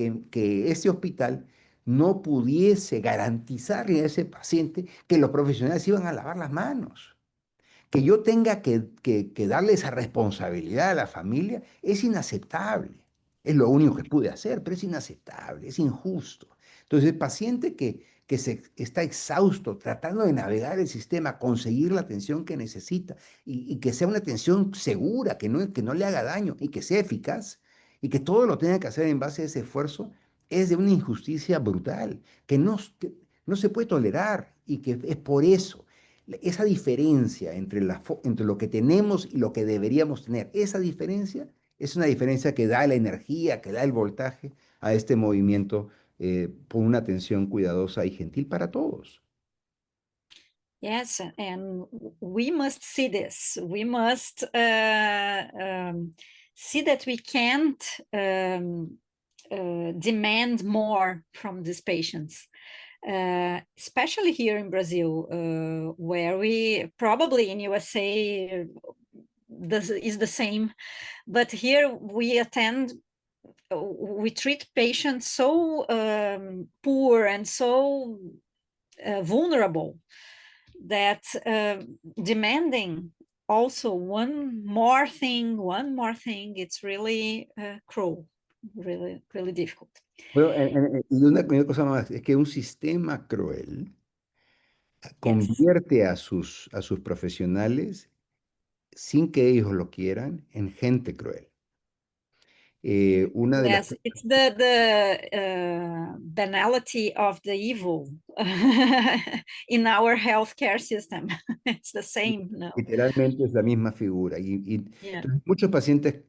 este hospital no pudiese garantizarle a ese paciente que los profesionales iban a lavar las manos, Que yo tenga que darle esa responsabilidad a la familia es inaceptable. Es lo único que pude hacer, pero es inaceptable, es injusto. Entonces, el paciente que está exhausto tratando de navegar el sistema, conseguir la atención que necesita y que sea una atención segura, que no le haga daño y que sea eficaz y que todo lo tenga que hacer en base a ese esfuerzo, es de una injusticia brutal que no se puede tolerar y que es por eso esa diferencia entre lo que tenemos y lo que deberíamos tener, esa diferencia es una diferencia que da la energía, que da el voltaje a este movimiento por una atención cuidadosa y gentil para todos. Yes, and we must see this. We must see that we can't demand more from these patients. Especially here in Brazil, where we probably in USA this is the same, but here we treat patients so poor and so vulnerable that demanding also one more thing, it's really cruel, really difficult. Bueno, y una cosa más, es que un sistema cruel Yes. convierte a sus profesionales, sin que ellos lo quieran, en gente cruel. Una de las Yes, it's the banality of the evil in our healthcare system. It's the same, no? literalmente es la misma figura. Yeah. Entonces, muchos pacientes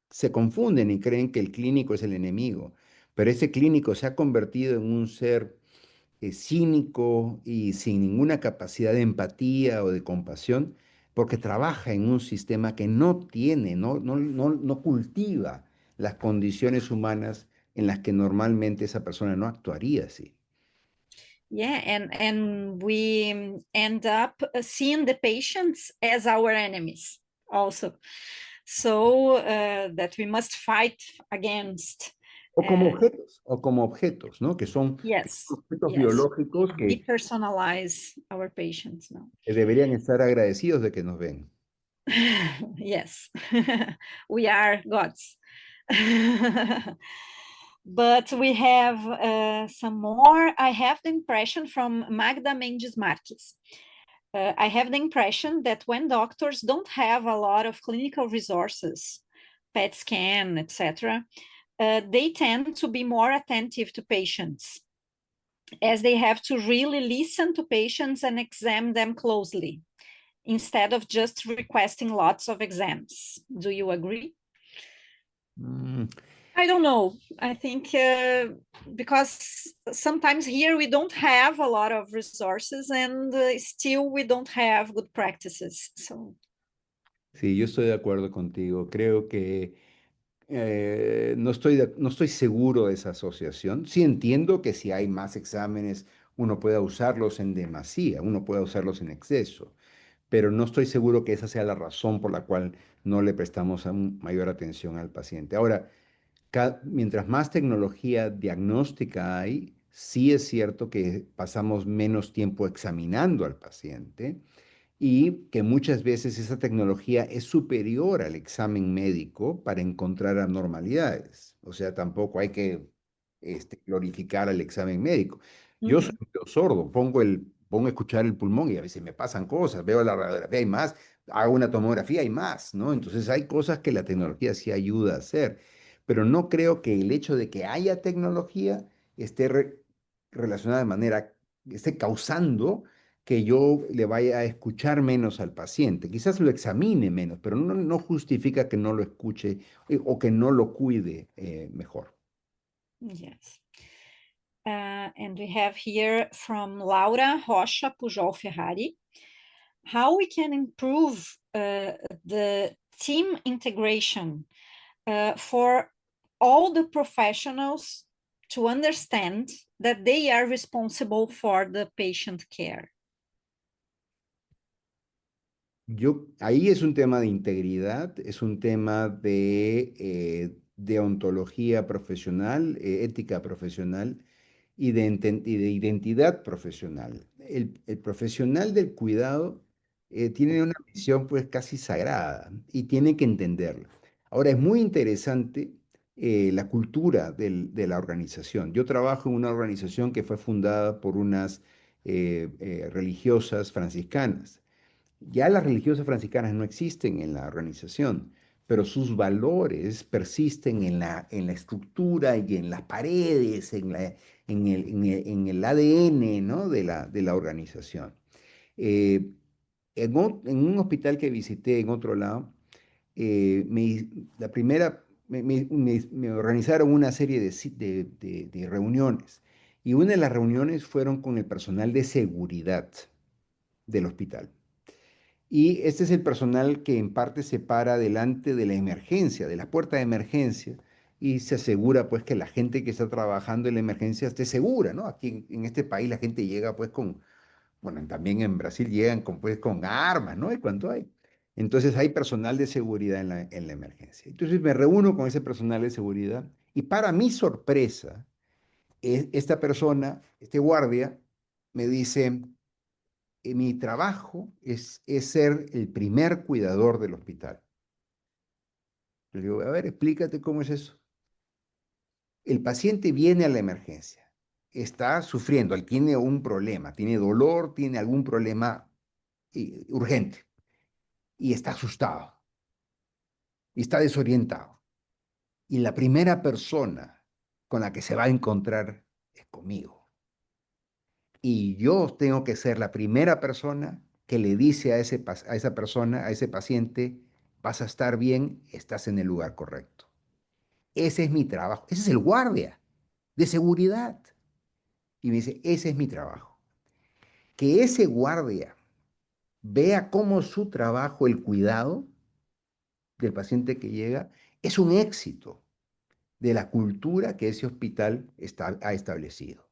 se confunden y creen que el clínico es el enemigo, pero ese clínico se ha convertido en un ser cínico y sin ninguna capacidad de empatía o de compasión, porque trabaja en un sistema que no tiene, no cultiva las condiciones humanas en las que normalmente esa persona no actuaría así. Yeah, and we end up seeing the patients as our enemies also. So that we must fight against. O como objetos, ¿no? Que son Yes, objetos yes. biológicos Depersonalize our patients, no? que deberían estar agradecidos de que nos ven. Yes, we are gods. But we have some more. I have the impression from Magda Mendes Marques. I have the impression that when doctors don't have a lot of clinical resources, PET scan, etc., they tend to be more attentive to patients, as they have to really listen to patients and examine them closely, instead of just requesting lots of exams. Do you agree? I don't know. I think because sometimes here we don't have a lot of resources and still we don't have good practices. So. Sí, yo estoy de acuerdo contigo. Creo que no estoy seguro de esa asociación. Sí entiendo que si hay más exámenes, uno pueda usarlos en demasía, uno pueda usarlos en exceso, pero no estoy seguro que esa sea la razón por la cual no le prestamos mayor atención al paciente. Ahora, mientras más tecnología diagnóstica hay, sí es cierto que pasamos menos tiempo examinando al paciente y que muchas veces esa tecnología es superior al examen médico para encontrar anormalidades. O sea, tampoco hay que glorificar al examen médico. Yo soy medio sordo, pongo a escuchar el pulmón y a veces me pasan cosas, veo la radiografía, hay más, hago una tomografía, hay más, ¿no? Entonces hay cosas que la tecnología sí ayuda a hacer, pero no creo que el hecho de que haya tecnología esté relacionada de manera, esté causando que yo le vaya a escuchar menos al paciente. Quizás lo examine menos, pero no justifica que no lo escuche o que no lo cuide mejor. Yes. And we have here from Laura Rocha Pujol Ferrari, how we can improve the team integration for all the professionals to understand that they are responsible for the patient care. Ahí es un tema de integridad, es un tema de deontología profesional, ética profesional y de identidad profesional. El profesional del cuidado tienen una misión pues casi sagrada y tienen que entenderla. Ahora, es muy interesante la cultura de la organización. Yo trabajo en una organización que fue fundada por unas religiosas franciscanas. Ya las religiosas franciscanas no existen en la organización, pero sus valores persisten en la estructura y en las paredes, en el ADN, ¿no? de la organización. Eh, en un hospital que visité en otro lado, la primera, me organizaron una serie de reuniones y una de las reuniones fueron con el personal de seguridad del hospital. Y este es el personal que en parte se para delante de la emergencia, de la puerta de emergencia, y se asegura pues que la gente que está trabajando en la emergencia esté segura, ¿no? Aquí en este país la gente llega pues bueno, también en Brasil llegan con armas, ¿no? ¿Y cuánto hay? Entonces hay personal de seguridad en la emergencia. Entonces me reúno con ese personal de seguridad y para mi sorpresa, esta persona, este guardia, me dice, mi trabajo es ser el primer cuidador del hospital. Le digo, a ver, explícate cómo es eso. El paciente viene a la emergencia, está sufriendo, él tiene un problema, tiene dolor, tiene algún problema urgente y está asustado y está desorientado. Y la primera persona con la que se va a encontrar es conmigo. Y yo tengo que ser la primera persona que le dice a esa persona, a ese paciente, vas a estar bien, estás en el lugar correcto. Ese es mi trabajo. Ese es el guardia de seguridad. Y me dice, ese es mi trabajo. Que ese guardia vea cómo su trabajo, el cuidado del paciente que llega, es un éxito de la cultura que ese hospital ha establecido.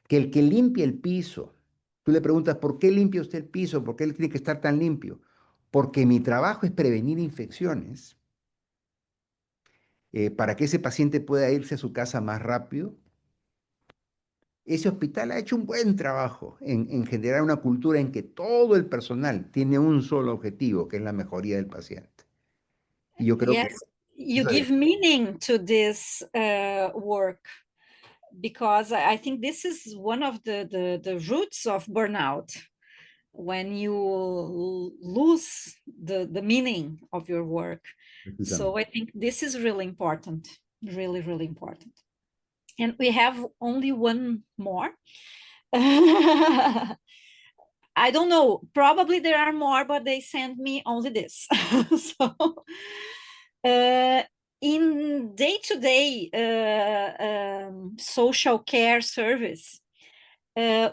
Que el que limpia el piso, tú le preguntas, ¿por qué limpia usted el piso? ¿Por qué él tiene que estar tan limpio? Porque mi trabajo es prevenir infecciones para que ese paciente pueda irse a su casa más rápido. Ese hospital ha hecho un buen trabajo en generar una cultura en que todo el personal tiene un solo objetivo, que es la mejoría del paciente. Y yo creo que Yes, you eso give es meaning to this work, because I think this is one of the roots of burnout, when you lose the meaning of your work. So precisamente. I think this is really important, really, really important. And we have only one more. I don't know, probably there are more, but they sent me only this. So in day-to-day social care service,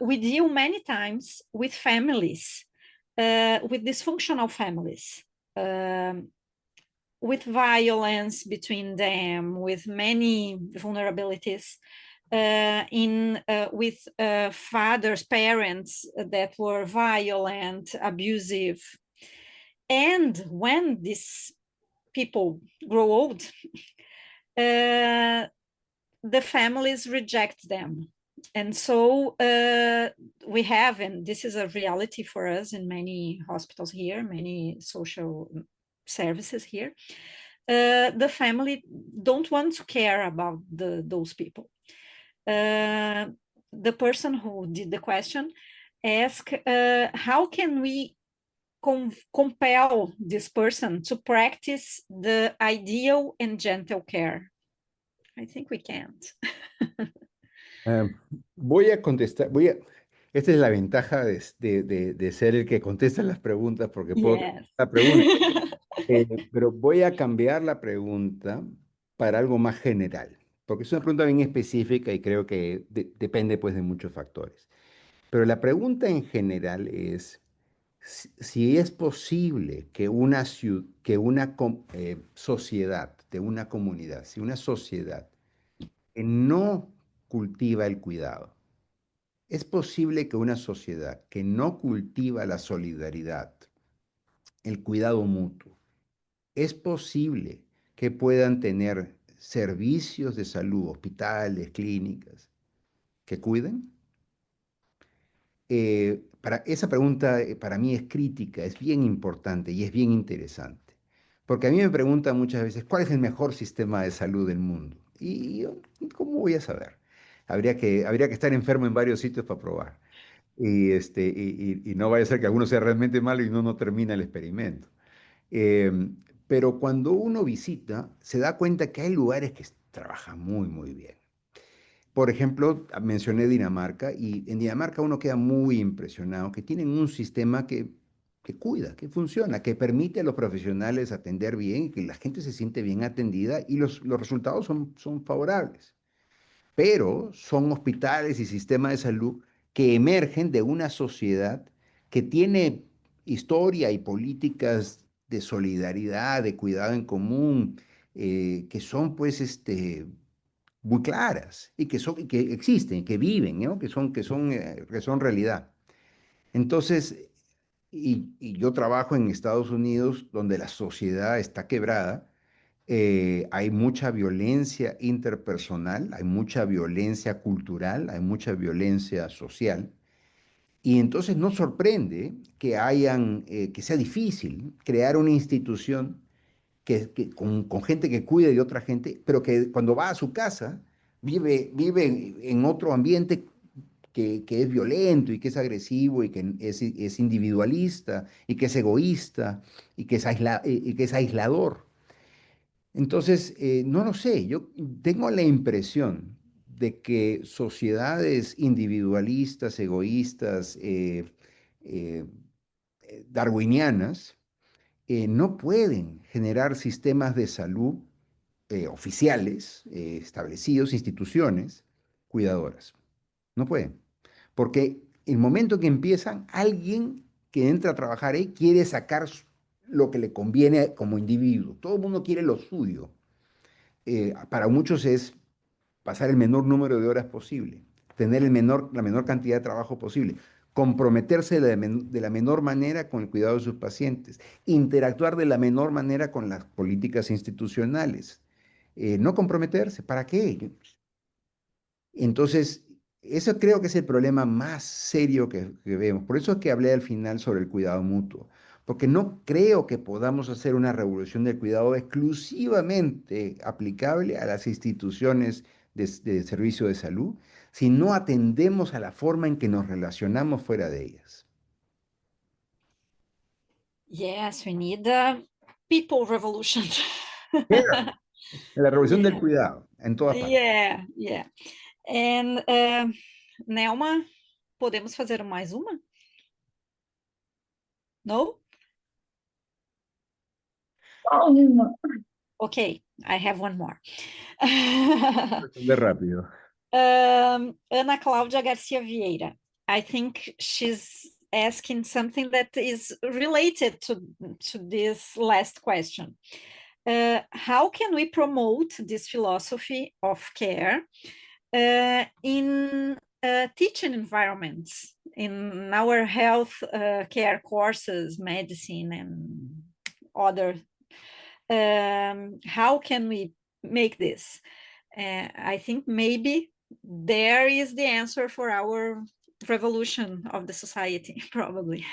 we deal many times with families, with dysfunctional families, with violence between them, with many vulnerabilities, with fathers, parents that were violent, abusive. And when these people grow old, the families reject them. And so we have, and this is a reality for us in many hospitals here, many social services here, the family don't want to care about those people. The person who did the question asked, how can we compel this person to practice the ideal and gentle care? I think we can't. Voy a contestar, esta es la ventaja de ser el que contesta las preguntas, porque puedo contestar Yes. la pregunta, pero voy a cambiar la pregunta para algo más general, porque es una pregunta bien específica y creo que depende pues de muchos factores. Pero la pregunta en general es si es posible que una sociedad, de una comunidad, si una sociedad que no cultiva el cuidado, es posible que una sociedad que no cultiva la solidaridad, el cuidado mutuo, es posible que puedan tener servicios de salud, hospitales, clínicas, que cuiden. Esa pregunta para mí es crítica, es bien importante y es bien interesante. Porque a mí me preguntan muchas veces, ¿cuál es el mejor sistema de salud del mundo? Y yo, ¿cómo voy a saber? Habría que estar enfermo en varios sitios para probar. Y no vaya a ser que alguno sea realmente malo y no termina el experimento. Pero cuando uno visita, se da cuenta que hay lugares que trabajan muy, muy bien. Por ejemplo, mencioné Dinamarca y en Dinamarca uno queda muy impresionado que tienen un sistema que cuida, que funciona, que permite a los profesionales atender bien, que la gente se siente bien atendida y los resultados son favorables. Pero son hospitales y sistemas de salud que emergen de una sociedad que tiene historia y políticas de solidaridad, de cuidado en común, que son pues muy claras y que existen, que viven, ¿no? Que son realidad. Entonces, y yo trabajo en Estados Unidos, donde la sociedad está quebrada, hay mucha violencia interpersonal, hay mucha violencia cultural, hay mucha violencia social. Y entonces no sorprende que sea difícil crear una institución con gente que cuide de otra gente, pero que cuando va a su casa vive en otro ambiente que es violento y que es agresivo y que es individualista y que es egoísta y que es aislador. Entonces, no lo sé, yo tengo la impresión de que sociedades individualistas, egoístas, eh, darwinianas, no pueden generar sistemas de salud oficiales, establecidos, instituciones cuidadoras. No pueden. Porque el momento que empiezan, alguien que entra a trabajar ahí quiere sacar lo que le conviene como individuo. Todo el mundo quiere lo suyo. Para muchos es pasar el menor número de horas posible, tener la menor cantidad de trabajo posible, comprometerse de la menor manera con el cuidado de sus pacientes, interactuar de la menor manera con las políticas institucionales. No comprometerse, ¿para qué? Entonces, eso creo que es el problema más serio que vemos. Por eso es que hablé al final sobre el cuidado mutuo, porque no creo que podamos hacer una revolución del cuidado exclusivamente aplicable a las instituciones de servicio de salud si no atendemos a la forma en que nos relacionamos fuera de ellas. Yes, we need a people revolution. Yeah. La revolución del Yeah, cuidado, en todas partes. yeah, yeah. And, Nelma, podemos fazer mais uma? No? Okay, I have one more. Responder rápido. Ana Cláudia Garcia Vieira. I think she's asking something that is related to this last question. How can we promote this philosophy of care in teaching environments, in our health care courses, medicine, and other? How can we make this? I think maybe there is the answer for our revolution of the society, probably.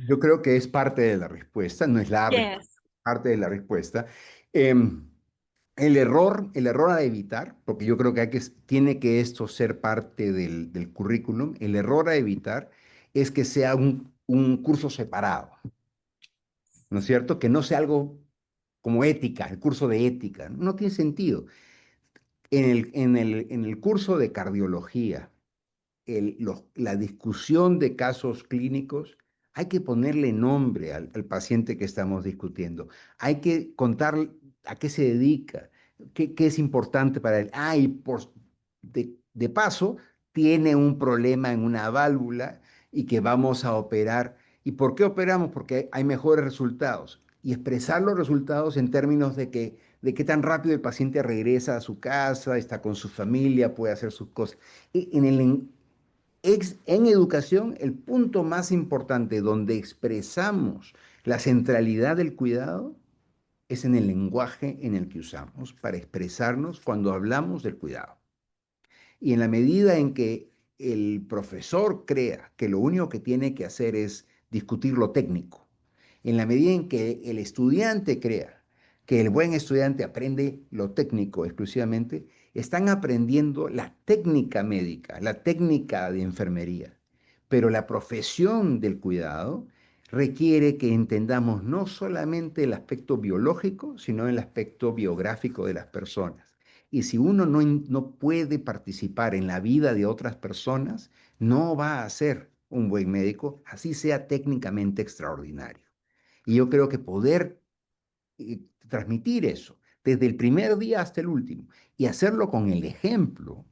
Yo creo que es parte de la respuesta, no es la respuesta, Yes. parte de la respuesta. Em, el error a evitar, porque yo creo que tiene que esto ser parte del currículum, el error a evitar es que sea un curso separado, ¿no es cierto? Que no sea algo como ética, el curso de ética, no tiene sentido. En el curso de cardiología, la discusión de casos clínicos, hay que ponerle nombre al paciente que estamos discutiendo. Hay que contar a qué se dedica, qué es importante para él. Y de paso, tiene un problema en una válvula y que vamos a operar. ¿Y por qué operamos? Porque hay mejores resultados. Y expresar los resultados en términos de qué tan rápido el paciente regresa a su casa, está con su familia, puede hacer sus cosas. En educación, el punto más importante donde expresamos la centralidad del cuidado es en el lenguaje en el que usamos para expresarnos cuando hablamos del cuidado. Y en la medida en que el profesor crea que lo único que tiene que hacer es discutir lo técnico, en la medida en que el estudiante crea que el buen estudiante aprende lo técnico exclusivamente, están aprendiendo la técnica médica, la técnica de enfermería. Pero la profesión del cuidado requiere que entendamos no solamente el aspecto biológico, sino el aspecto biográfico de las personas. Y si uno no puede participar en la vida de otras personas, no va a ser un buen médico, así sea técnicamente extraordinario. Y yo creo que poder transmitir eso desde el primer día hasta el último y hacerlo con el ejemplo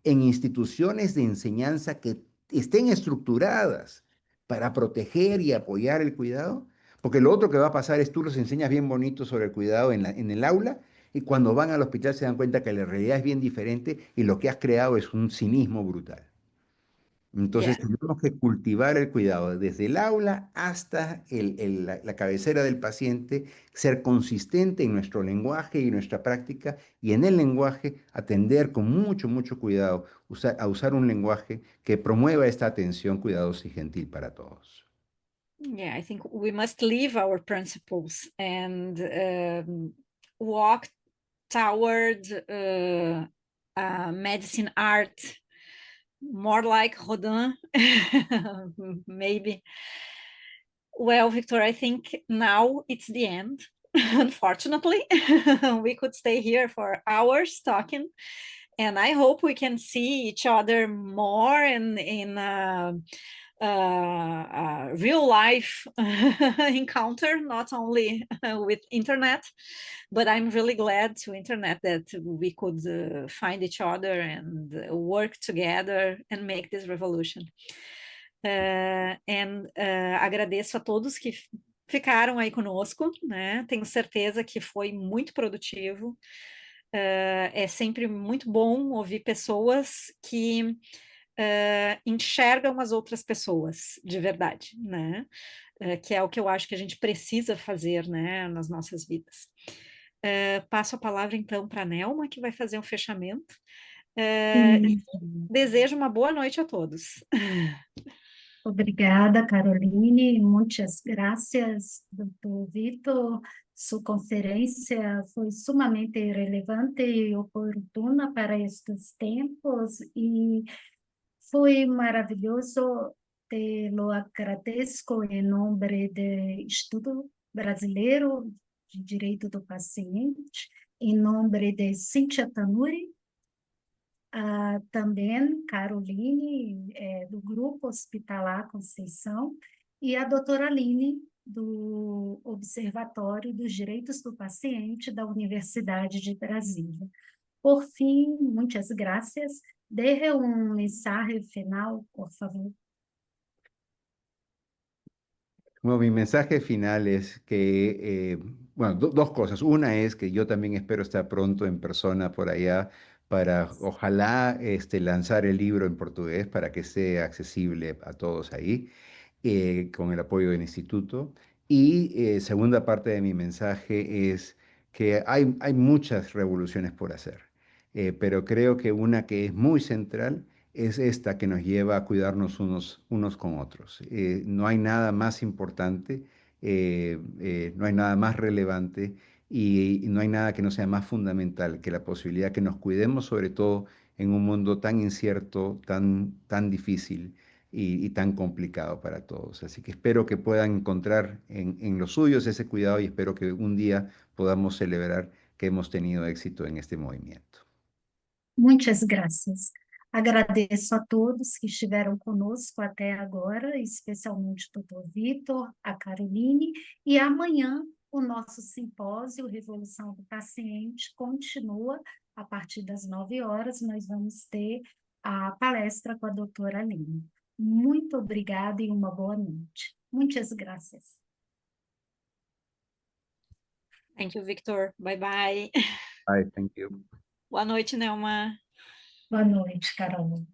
en instituciones de enseñanza que estén estructuradas para proteger y apoyar el cuidado, porque lo otro que va a pasar es tú los enseñas bien bonito sobre el cuidado en el aula y cuando van al hospital se dan cuenta que la realidad es bien diferente y lo que has creado es un cinismo brutal. Entonces Yeah. tenemos que cultivar el cuidado desde el aula hasta la cabecera del paciente, ser consistente en nuestro lenguaje y nuestra práctica y en el lenguaje atender con mucho, mucho cuidado, a usar un lenguaje que promueva esta atención cuidadosa y gentil para todos. Yeah, I think we must live our principles and walk toward medicine art, more like Rodin, maybe. Well, Victor, I think now it's the end. Unfortunately, we could stay here for hours talking, and I hope we can see each other more in real life encounter, not only with internet. But I'm really glad to internet that we could find each other and work together and make this revolution. Agradeço a todos que ficaram aí conosco, né? Tenho certeza que foi muito produtivo. É sempre muito bom ouvir pessoas que enxergam as outras pessoas de verdade, né? Que é o que eu acho que a gente precisa fazer, né, nas nossas vidas. Passo a palavra então para a Nelma, que vai fazer um fechamento. E desejo uma boa noite a todos. Obrigada, Caroline. Muitas graças, doutor Vitor. Sua conferência foi sumamente relevante e oportuna para estes tempos e foi maravilhoso. Te lo agradeço em nome do Instituto Brasileiro de Direito do Paciente, em nome de Cíntia Tanuri, também Caroline, do Grupo Hospitalar Conceição, e a doutora Aline, do Observatório dos Direitos do Paciente da Universidade de Brasília. Por fim, muitas graças. Deje um mensaje final, por favor. Bueno, mi mensaje final es que, bueno, dos cosas. Una es que yo también espero estar pronto en persona por allá para, ojalá, lanzar el libro en portugués para que sea accesible a todos ahí, con el apoyo del instituto. Y segunda parte de mi mensaje es que hay muchas revoluciones por hacer, pero creo que una que es muy central es esta que nos lleva a cuidarnos unos con otros. No hay nada más importante, no hay nada más relevante y no hay nada que no sea más fundamental que la posibilidad que nos cuidemos, sobre todo en un mundo tan incierto, tan difícil y tan complicado para todos. Así que espero que puedan encontrar en los suyos ese cuidado y espero que un día podamos celebrar que hemos tenido éxito en este movimiento. Muitas graças. Agradeço a todos que estiveram conosco até agora, especialmente o doutor Vitor, a Caroline, e amanhã o nosso simpósio Revolução do Paciente continua a partir das 9 horas, nós vamos ter a palestra com a doutora Aline. Muito obrigada e uma boa noite. Muitas graças. Thank you, Victor. Bye bye. Bye, thank you. Boa noite, Nelma. Boa noite, Carol.